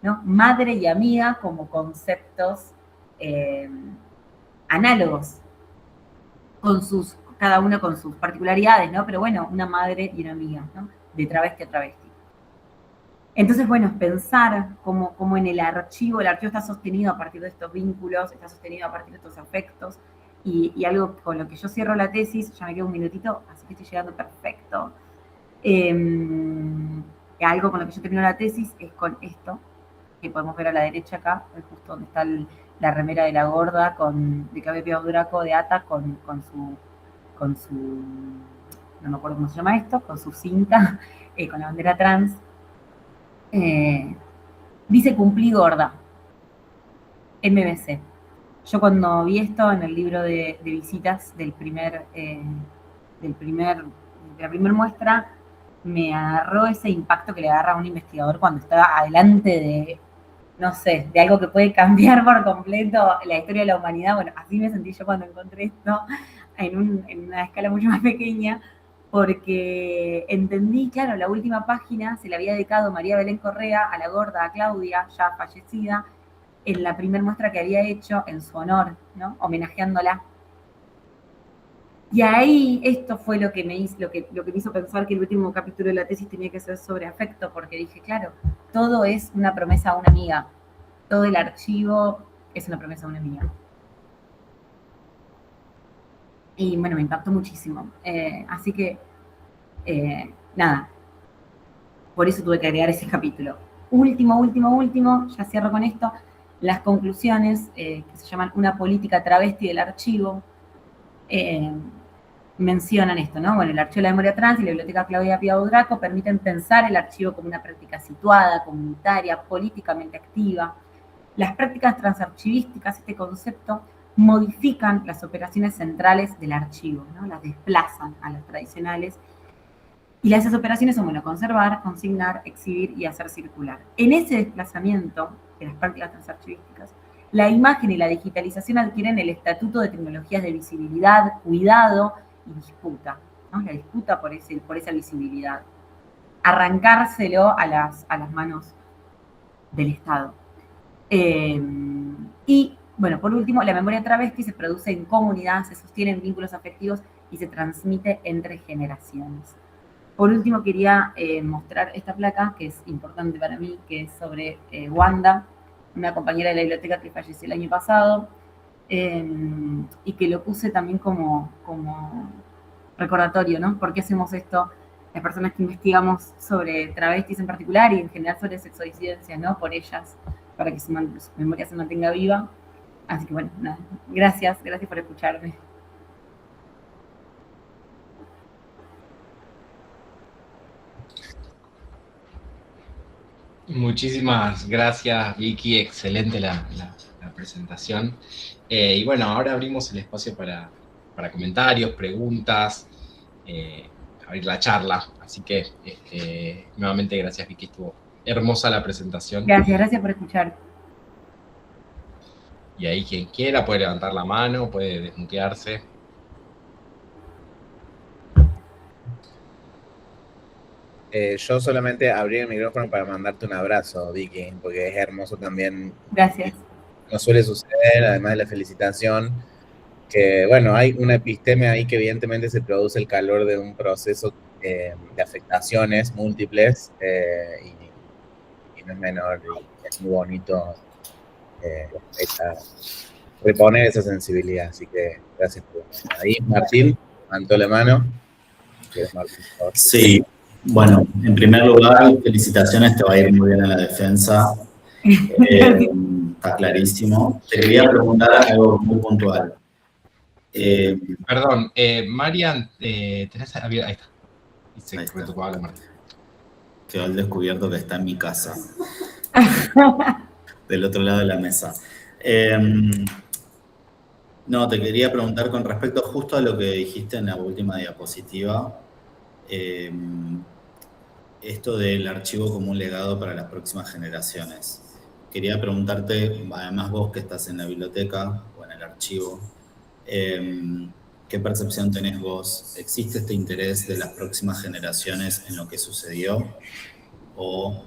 ¿no? Madre y amiga como conceptos análogos, cada uno con sus particularidades, ¿no? Pero bueno, una madre y una amiga, ¿no?, de travesti a travesti. Entonces, bueno, pensar cómo en el archivo está sostenido a partir de estos vínculos, está sostenido a partir de estos afectos, y algo con lo que yo cierro la tesis, ya me queda un minutito, así que estoy llegando perfecto. Algo con lo que yo termino la tesis es con esto, que podemos ver a la derecha acá, justo donde está la remera de la gorda, de Claudia Piava Udraco, de ATA, con su, no me acuerdo cómo se llama esto, con su cinta, con la bandera trans. Dice cumplí gorda, MBC. Yo cuando vi esto en el libro de visitas de la primera muestra, me agarró ese impacto que le agarra a un investigador cuando está adelante de, no sé, de algo que puede cambiar por completo la historia de la humanidad. Bueno, así me sentí yo cuando encontré esto en una escala mucho más pequeña, porque entendí, claro, la última página se le había dedicado María Belén Correa a la gorda, a Claudia, ya fallecida, en la primera muestra que había hecho en su honor, ¿no?, homenajeándola. Y ahí esto fue lo que me hizo pensar que el último capítulo de la tesis tenía que ser sobre afecto, porque dije, claro, todo es una promesa a una amiga, todo el archivo es una promesa a una amiga. Y bueno, me impactó muchísimo. Así que, nada, por eso tuve que agregar ese capítulo. Último, ya cierro con esto, las conclusiones, que se llaman Una política travesti del archivo, mencionan esto, ¿no? Bueno, el Archivo de la Memoria Trans y la Biblioteca Claudia Piava Udraco permiten pensar el archivo como una práctica situada, comunitaria, políticamente activa. Las prácticas transarchivísticas, este concepto, modifican las operaciones centrales del archivo, ¿no?, las desplazan a las tradicionales. Y esas operaciones son, bueno, conservar, consignar, exhibir y hacer circular. En ese desplazamiento de las prácticas transarchivísticas, la imagen y la digitalización adquieren el estatuto de tecnologías de visibilidad, cuidado y disputa, ¿no?, la disputa por esa visibilidad. Arrancárselo a las manos del Estado. Y, bueno, por último, la memoria travesti se produce en comunidad, se sostiene en vínculos afectivos y se transmite entre generaciones. Por último, quería mostrar esta placa, que es importante para mí, que es sobre Wanda, una compañera de la biblioteca que falleció el año pasado, y que lo puse también como recordatorio, ¿no? ¿Por qué hacemos esto? Las personas que investigamos sobre travestis en particular y en general sobre sexodisidencias, ¿no? Por ellas, para que su memoria se mantenga viva. Así que bueno, nada, gracias por escucharme. Muchísimas gracias, Vicky. Excelente la presentación. Y bueno, ahora abrimos el espacio para comentarios, preguntas, abrir la charla. Así que nuevamente gracias, Vicky. Estuvo hermosa la presentación. Gracias por escuchar. Y ahí quien quiera puede levantar la mano, puede desmutearse. Yo solamente abrí el micrófono para mandarte un abrazo, Vicky, porque es hermoso también. Gracias. No suele suceder, además de la felicitación, que bueno, hay una episteme ahí que evidentemente se produce el calor de un proceso de afectaciones múltiples y no es menor, y es muy bonito reponer esa sensibilidad, así que gracias por ahí. Martín, levantó la mano. Martín, por favor. Sí, bueno, en primer lugar, felicitaciones, te va a ir muy bien en la defensa. Está clarísimo. Te quería preguntar algo muy puntual. Perdón, Marian, ¿tenés abierta? Ahí está. Y se retocó la Martín. Quedó al descubierto que está en mi casa. Del otro lado de la mesa. No, te quería preguntar con respecto justo a lo que dijiste en la última diapositiva. Esto del archivo como un legado para las próximas generaciones. Quería preguntarte, además vos que estás en la biblioteca o en el archivo, ¿qué percepción tenés vos? ¿Existe este interés de las próximas generaciones en lo que sucedió? ¿O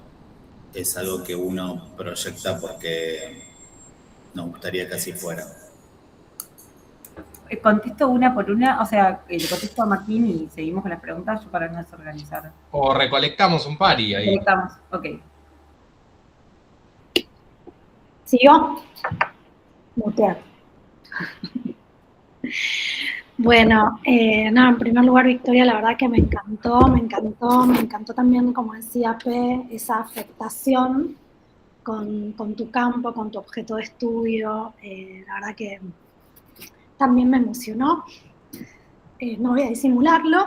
es algo que uno proyecta porque nos gustaría que así fuera? Contesto una por una, o sea, le contesto a Martín y seguimos con las preguntas, yo para no desorganizar. O recolectamos un par y ahí. Recolectamos, ok. ¿Sigo? Mutear. Bueno, nada, en primer lugar, Victoria, la verdad que me encantó también, como decía P, esa afectación con tu campo, con tu objeto de estudio, la verdad que también me emocionó, no voy a disimularlo,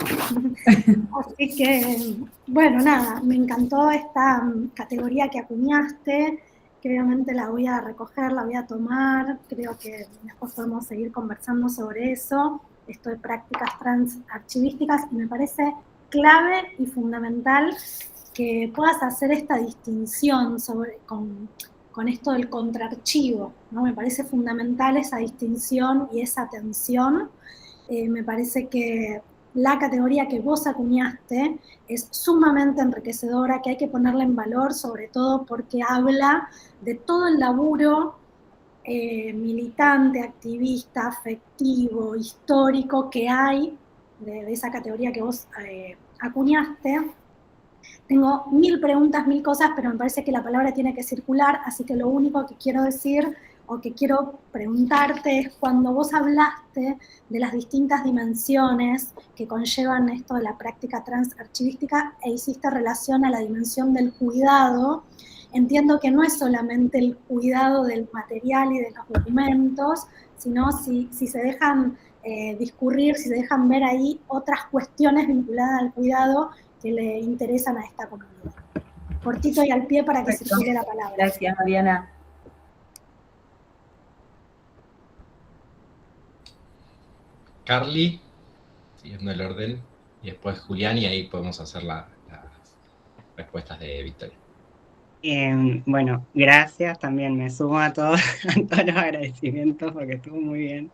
así que, bueno, nada, me encantó esta categoría que acuñaste, que obviamente la voy a recoger, la voy a tomar, creo que después podemos seguir conversando sobre eso, esto de prácticas transarchivísticas, y me parece clave y fundamental que puedas hacer esta distinción con esto del contraarchivo, ¿no? Me parece fundamental esa distinción y esa tensión. Me parece que la categoría que vos acuñaste es sumamente enriquecedora, que hay que ponerla en valor, sobre todo porque habla de todo el laburo militante, activista, afectivo, histórico que hay de esa categoría que vos acuñaste. Tengo 1000 preguntas, 1000 cosas, pero me parece que la palabra tiene que circular, así que lo único que quiero decir o que quiero preguntarte es cuando vos hablaste de las distintas dimensiones que conllevan esto de la práctica transarchivística e hiciste relación a la dimensión del cuidado, entiendo que no es solamente el cuidado del material y de los documentos, sino si se dejan discurrir, si se dejan ver ahí otras cuestiones vinculadas al cuidado que le interesan a esta comunidad. Cortito y al pie para que circule la palabra. Gracias, Mariana. Carly, siguiendo el orden, y después Julián, y ahí podemos hacer las respuestas de Victoria. Bueno, gracias, también me sumo a todos los agradecimientos porque estuvo muy bien.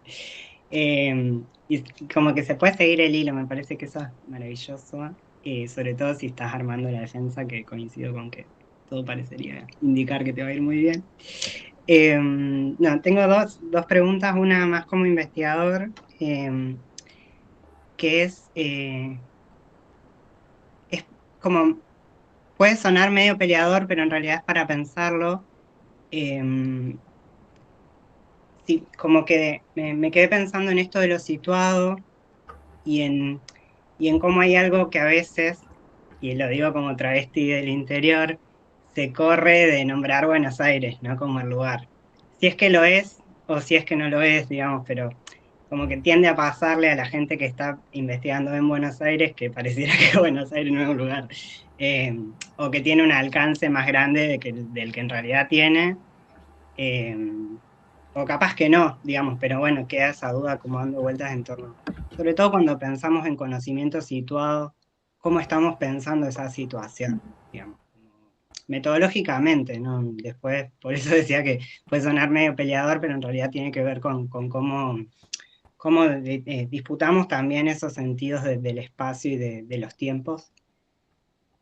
Y como que se puede seguir el hilo, me parece que eso es maravilloso, sobre todo si estás armando la defensa, que coincido con que todo parecería indicar que te va a ir muy bien. No, tengo dos preguntas, una más como investigador, que es como, puede sonar medio peleador, pero en realidad es para pensarlo. Sí, como que me quedé pensando en esto de lo situado y en y en cómo hay algo que a veces, y lo digo como travesti del interior, se corre de nombrar Buenos Aires, ¿no? Como el lugar. Si es que lo es, o si es que no lo es, digamos, pero como que tiende a pasarle a la gente que está investigando en Buenos Aires que pareciera que Buenos Aires no es un lugar, o que tiene un alcance más grande del que en realidad tiene, eh, o capaz que no, digamos, pero bueno, queda esa duda como dando vueltas en torno. Sobre todo cuando pensamos en conocimiento situado, cómo estamos pensando esa situación, digamos, metodológicamente, ¿no? Después, por eso decía que puede sonar medio peleador, pero en realidad tiene que ver con cómo disputamos también esos sentidos del espacio y de los tiempos.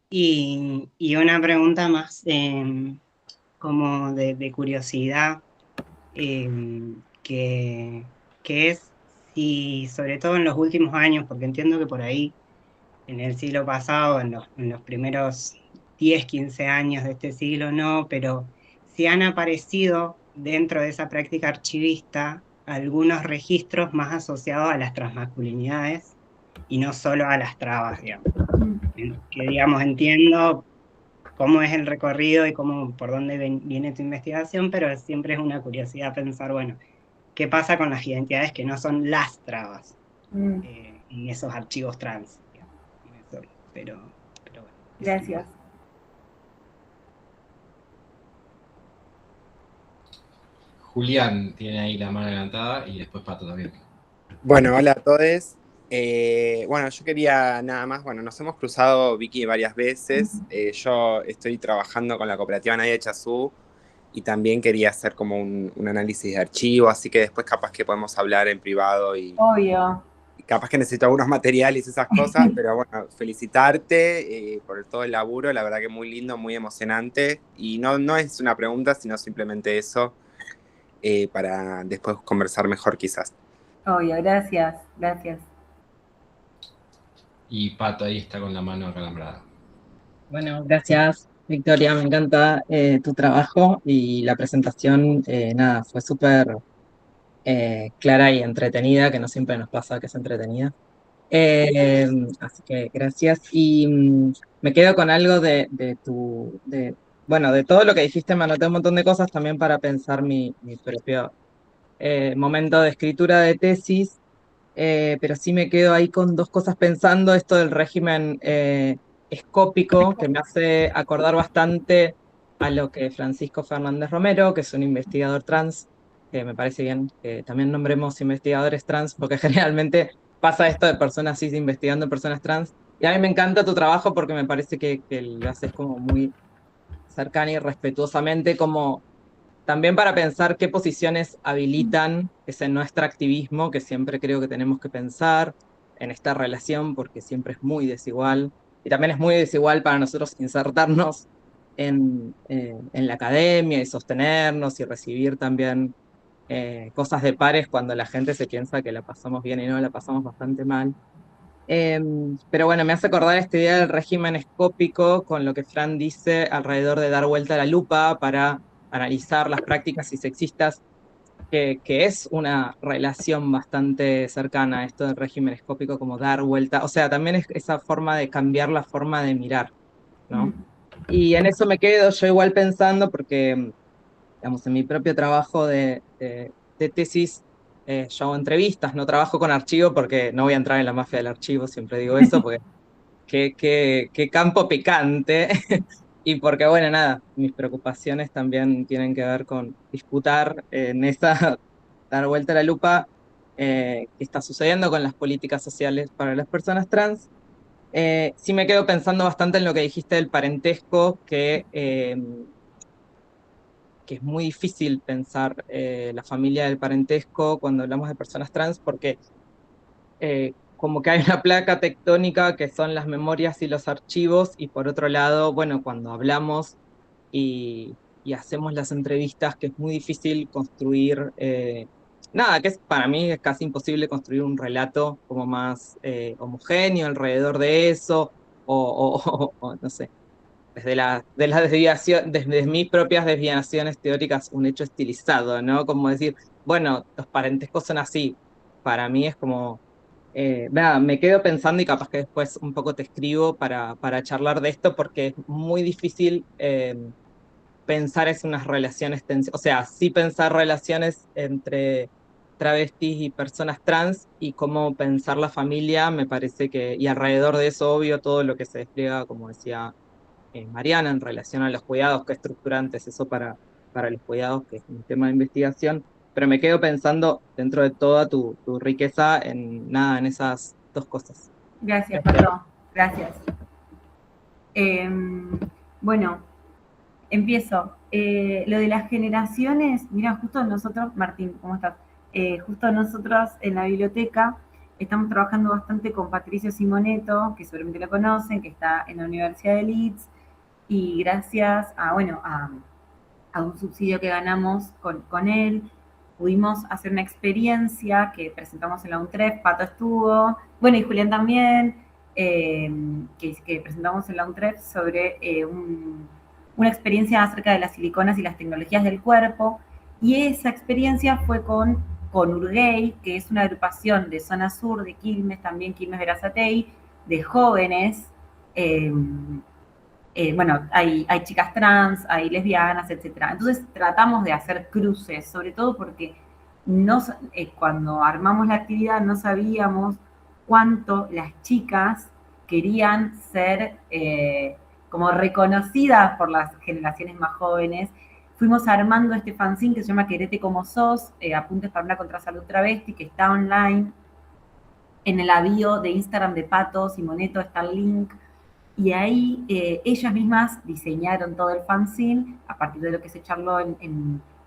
Y una pregunta más como de curiosidad, que, que es si, sobre todo en los últimos años, porque entiendo que por ahí, en el siglo pasado, en los primeros 10, 15 años de este siglo no, pero si han aparecido dentro de esa práctica archivista algunos registros más asociados a las transmasculinidades y no solo a las trabas, digamos. Que digamos, entiendo cómo es el recorrido y cómo, por dónde viene tu investigación, pero siempre es una curiosidad pensar, bueno, ¿qué pasa con las identidades que no son las trabas en esos archivos trans? Digamos? Pero bueno. Gracias. Julián tiene ahí la mano levantada y después Pato también. Bueno, hola a todos. Bueno, yo quería nada más, bueno, nos hemos cruzado, Vicky, varias veces. Yo estoy trabajando con la cooperativa Nadia Chazú y también quería hacer como un análisis de archivo, así que después capaz que podemos hablar en privado y Obvio. capaz que necesito algunos materiales y esas cosas, pero bueno, felicitarte por todo el laburo, la verdad que muy lindo, muy emocionante, y no es una pregunta, sino simplemente eso, para después conversar mejor quizás. Obvio, gracias, gracias. Y Pato ahí está con la mano acalambrada. Bueno, gracias, Victoria. Me encanta tu trabajo y la presentación, nada, fue súper clara y entretenida, que no siempre nos pasa que es entretenida. Así que gracias. Y me quedo con algo bueno, de todo lo que dijiste, me anoté un montón de cosas también para pensar mi propio momento de escritura de tesis, pero sí me quedo ahí con dos cosas pensando, esto del régimen escópico, que me hace acordar bastante a lo que Francisco Fernández Romero, que es un investigador trans, que me parece bien que también nombremos investigadores trans, porque generalmente pasa esto de personas cis investigando en personas trans, y a mí me encanta tu trabajo porque me parece que lo haces como muy cercana y respetuosamente, como también para pensar qué posiciones habilitan ese no extractivismo que siempre creo que tenemos que pensar en esta relación, porque siempre es muy desigual. Y también es muy desigual para nosotros insertarnos en la academia y sostenernos y recibir también cosas de pares cuando la gente se piensa que la pasamos bien y no, la pasamos bastante mal. Pero bueno, me hace acordar esta idea del régimen escópico con lo que Fran dice alrededor de dar vuelta a la lupa para analizar las prácticas sexistas, que es una relación bastante cercana a esto del régimen escópico, como dar vuelta, o sea, también es esa forma de cambiar la forma de mirar, ¿no? Y en eso me quedo yo igual pensando, porque, digamos, en mi propio trabajo de tesis, yo hago entrevistas, no trabajo con archivo porque no voy a entrar en la mafia del archivo, siempre digo eso, porque qué campo picante. Y porque, bueno, nada, mis preocupaciones también tienen que ver con disputar en esa, dar vuelta a la lupa, qué está sucediendo con las políticas sociales para las personas trans. Sí me quedo pensando bastante en lo que dijiste del parentesco, que es muy difícil pensar la familia del parentesco cuando hablamos de personas trans, porque como que hay una placa tectónica que son las memorias y los archivos, y por otro lado, bueno, cuando hablamos y hacemos las entrevistas, que es muy difícil construir, nada, que es, para mí es casi imposible construir un relato como más homogéneo alrededor de eso, o no sé, de la desviación, desde mis propias desviaciones teóricas, un hecho estilizado, ¿no? Como decir, bueno, los parentescos son así. Para mí es como Me quedo pensando y capaz que después un poco te escribo para charlar de esto porque es muy difícil pensar es unas relaciones, o sea, sí pensar relaciones entre travestis y personas trans y cómo pensar la familia, me parece que, y alrededor de eso, obvio, todo lo que se despliega, como decía Mariana, en relación a los cuidados, qué estructurante es eso para los cuidados, que es un tema de investigación, pero me quedo pensando dentro de toda tu riqueza en nada, en esas dos cosas. Gracias, Pato. Gracias. Bueno, empiezo. Lo de las generaciones, mira, justo nosotros, Martín, ¿cómo estás? Justo nosotros en la biblioteca estamos trabajando bastante con Patricio Simoneto, que seguramente lo conocen, que está en la Universidad de Leeds, y gracias a un subsidio que ganamos con él, pudimos hacer una experiencia que presentamos en la UNTREF, Pato estuvo, bueno, y Julián también, que presentamos en la UNTREF sobre una experiencia acerca de las siliconas y las tecnologías del cuerpo, y esa experiencia fue con Urgey, que es una agrupación de zona sur de Quilmes, también Quilmes Berazategui, de jóvenes, bueno, hay chicas trans, hay lesbianas, etc. Entonces tratamos de hacer cruces, sobre todo porque cuando armamos la actividad no sabíamos cuánto las chicas querían ser como reconocidas por las generaciones más jóvenes. Fuimos armando este fanzine que se llama Querete como sos, Apuntes para una contrasalud travesti, que está online. En el bio de Instagram de Pato Simoneto está el link. Y ahí ellas mismas diseñaron todo el fanzine a partir de lo que se charló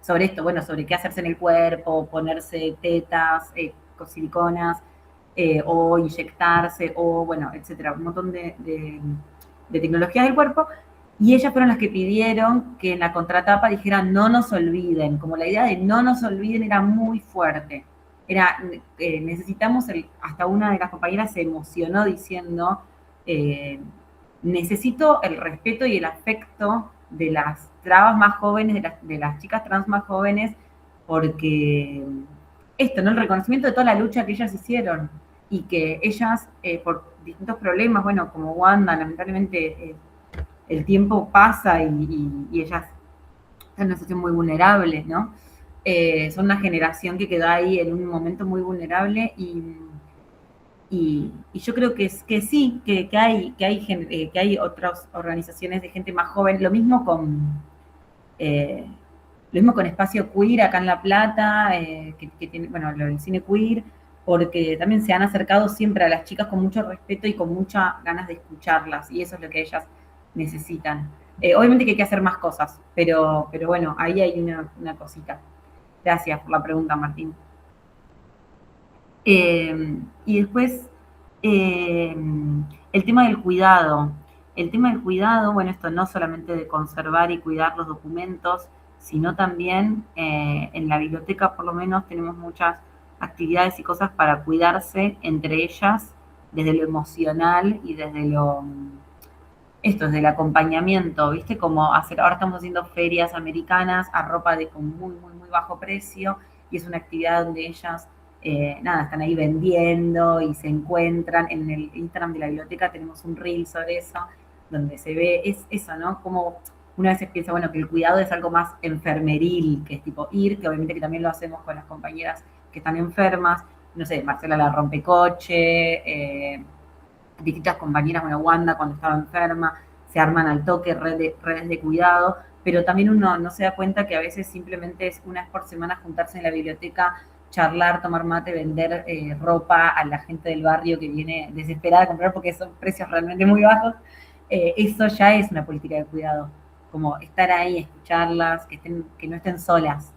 sobre esto, bueno, sobre qué hacerse en el cuerpo, ponerse tetas, con siliconas, o inyectarse, o bueno, etcétera, un montón de tecnologías del cuerpo. Y ellas fueron las que pidieron que en la contratapa dijeran no nos olviden, como la idea de no nos olviden era muy fuerte. Era, necesitamos, hasta una de las compañeras se emocionó diciendo, necesito el respeto y el afecto de las trabas más jóvenes, de las chicas trans más jóvenes, porque esto, ¿no? El reconocimiento de toda la lucha que ellas hicieron y que ellas, por distintos problemas, bueno, como Wanda, lamentablemente el tiempo pasa y ellas están en una situación muy vulnerable, ¿no? Son una generación que quedó ahí en un momento muy vulnerable y yo creo que sí, que hay otras organizaciones de gente más joven, lo mismo con Espacio Queer acá en La Plata, que tiene, bueno, lo del cine queer, porque también se han acercado siempre a las chicas con mucho respeto y con muchas ganas de escucharlas, y eso es lo que ellas necesitan. Obviamente que hay que hacer más cosas, pero bueno, ahí hay una cosita. Gracias por la pregunta, Martín. Y después, el tema del cuidado. El tema del cuidado, bueno, esto no solamente de conservar y cuidar los documentos, sino también en la biblioteca por lo menos tenemos muchas actividades y cosas para cuidarse, entre ellas desde lo emocional y desde desde el acompañamiento, ¿viste? Como ahora estamos haciendo ferias americanas a ropa con muy, muy, muy bajo precio, y es una actividad donde ellas, están ahí vendiendo y se encuentran. En el Instagram de la biblioteca tenemos un reel sobre eso, donde se ve, es eso, ¿no? Como una vez piensa, bueno, que el cuidado es algo más enfermeril, que es tipo ir, que obviamente que también lo hacemos con las compañeras que están enfermas, no sé, Marcela la rompecoche, distintas compañeras, bueno, Wanda cuando estaba enferma, se arman al toque redes de cuidado, pero también uno no se da cuenta que a veces simplemente es una vez por semana juntarse en la biblioteca, charlar, tomar mate, vender ropa a la gente del barrio que viene desesperada a comprar porque son precios realmente muy bajos. Eso ya es una política de cuidado, como estar ahí, escucharlas, que no estén solas.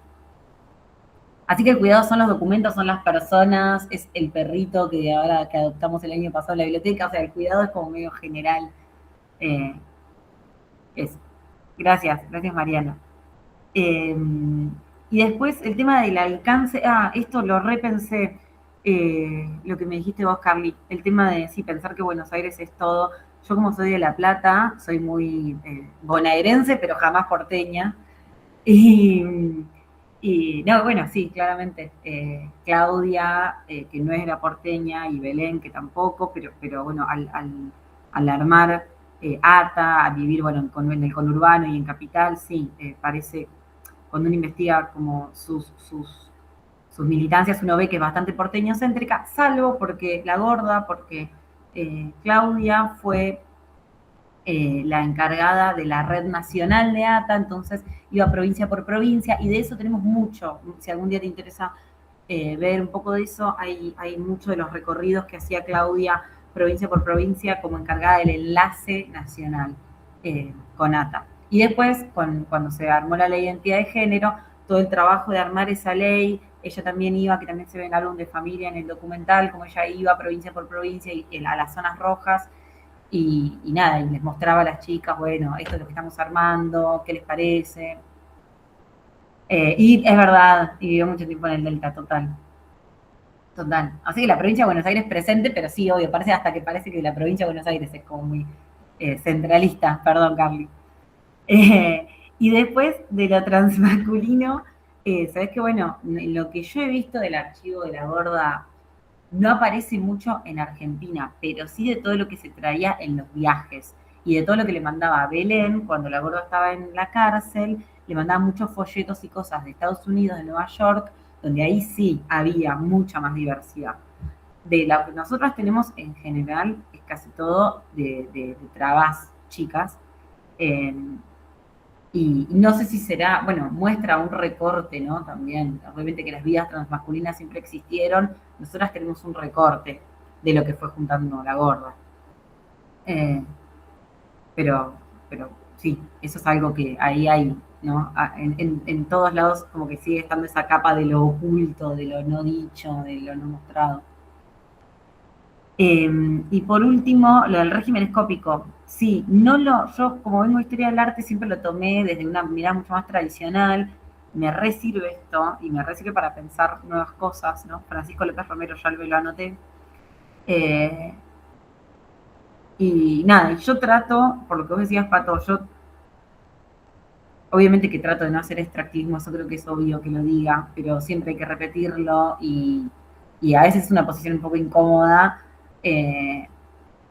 Así que el cuidado son los documentos, son las personas, es el perrito que ahora que adoptamos el año pasado en la biblioteca, o sea, el cuidado es como medio general. Eso. Gracias Mariana. Y después el tema del alcance, esto lo repensé, lo que me dijiste vos, Carly, el tema de pensar que Buenos Aires es todo. Yo como soy de La Plata, soy muy bonaerense, pero jamás porteña, Y no, bueno, sí, claramente. Claudia, que no es la porteña, y Belén, que tampoco, pero bueno, al armar ATA, a vivir, bueno, en el conurbano y en Capital, sí, parece, cuando uno investiga como sus militancias, uno ve que es bastante porteño-céntrica, salvo porque La Gorda, porque Claudia fue la encargada de la red nacional de ATA, entonces iba provincia por provincia, y de eso tenemos mucho. Si algún día te interesa ver un poco de eso, hay mucho de los recorridos que hacía Claudia provincia por provincia como encargada del enlace nacional con ATA. Y después, cuando se armó la ley de identidad de género, todo el trabajo de armar esa ley, ella también iba, que también se ve en Álbum de Familia, en el documental, como ella iba provincia por provincia y a las zonas rojas, y nada, y les mostraba a las chicas, bueno, esto es lo que estamos armando, ¿qué les parece? Y es verdad, y vivió mucho tiempo en el Delta, total. Total. Así que la provincia de Buenos Aires presente, pero sí, obvio, parece que la provincia de Buenos Aires es como muy centralista, perdón, Carly. Y después de lo transmasculino, sabes que bueno, lo que yo he visto del archivo de La Gorda no aparece mucho en Argentina, pero sí de todo lo que se traía en los viajes y de todo lo que le mandaba a Belén cuando La Gorda estaba en la cárcel, le mandaba muchos folletos y cosas de Estados Unidos, de Nueva York, donde ahí sí había mucha más diversidad. De lo que nosotras tenemos en general es casi todo de trabas chicas. Y no sé si será, bueno, muestra un recorte, ¿no? También, obviamente que las vidas transmasculinas siempre existieron, nosotras tenemos un recorte de lo que fue juntando La Gorda. Pero sí, eso es algo que ahí hay, ¿no? En todos lados como que sigue estando esa capa de lo oculto, de lo no dicho, de lo no mostrado. Y por último, lo del régimen escópico. Sí, yo como vengo de historia del arte siempre lo tomé desde una mirada mucho más tradicional. Me resirve esto y me resirve para pensar nuevas cosas, ¿no? Francisco López Romero, ya lo anoté. Y nada, yo trato, por lo que vos decías, Pato, yo obviamente que trato de no hacer extractivismo, eso creo que es obvio que lo diga, pero siempre hay que repetirlo y a veces es una posición un poco incómoda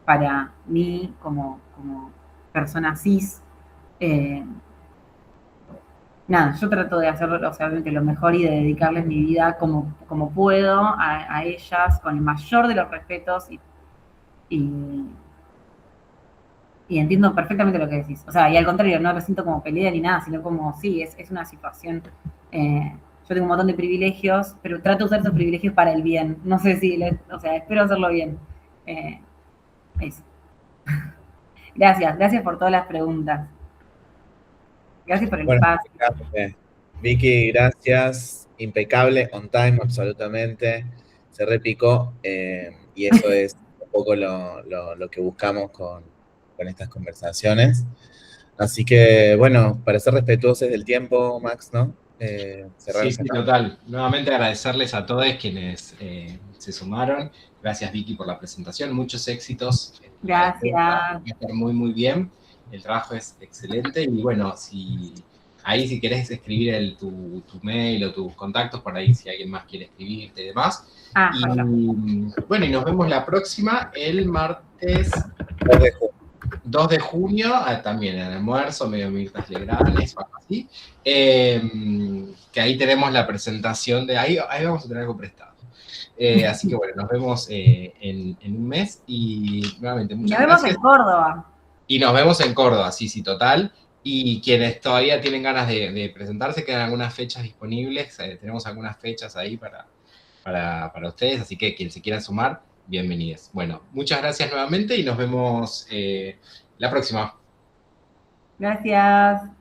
para mí como persona cis. Nada, yo trato de hacerlo, o sea, obviamente lo mejor y de dedicarles mi vida como puedo a ellas, con el mayor de los respetos y entiendo perfectamente lo que decís. O sea, y al contrario, no lo siento como pelea ni nada, sino como, sí, es una situación. Yo tengo un montón de privilegios, pero trato de usar esos privilegios para el bien. No sé si, o sea, espero hacerlo bien. Eso. Gracias por todas las preguntas. Gracias por el espacio. Vicky, gracias. Impecable, on time, absolutamente. Se repicó y eso es un poco lo que buscamos con estas conversaciones. Así que, bueno, para ser respetuosos del tiempo, Max, ¿no? Sí, total. Nuevamente agradecerles a todos quienes se sumaron. Gracias, Vicky, por la presentación. Muchos éxitos. Gracias. Va a estar muy, muy bien. El trabajo es excelente. Y bueno, si querés escribir tu mail o tus contactos, por ahí si alguien más quiere escribirte y demás. Bueno, y nos vemos la próxima, el martes 2 de junio, también en el almuerzo, medio Mirtas Legrales o algo así, que ahí tenemos la presentación de, ahí vamos a tener algo prestado. Así que bueno, nos vemos en un mes y nuevamente muchas gracias. Nos vemos en Córdoba. Y nos vemos en Córdoba, sí, total. Y quienes todavía tienen ganas de presentarse, quedan algunas fechas disponibles, tenemos algunas fechas ahí para ustedes, así que quien se quiera sumar, bienvenidos. Bueno, muchas gracias nuevamente y nos vemos la próxima. Gracias.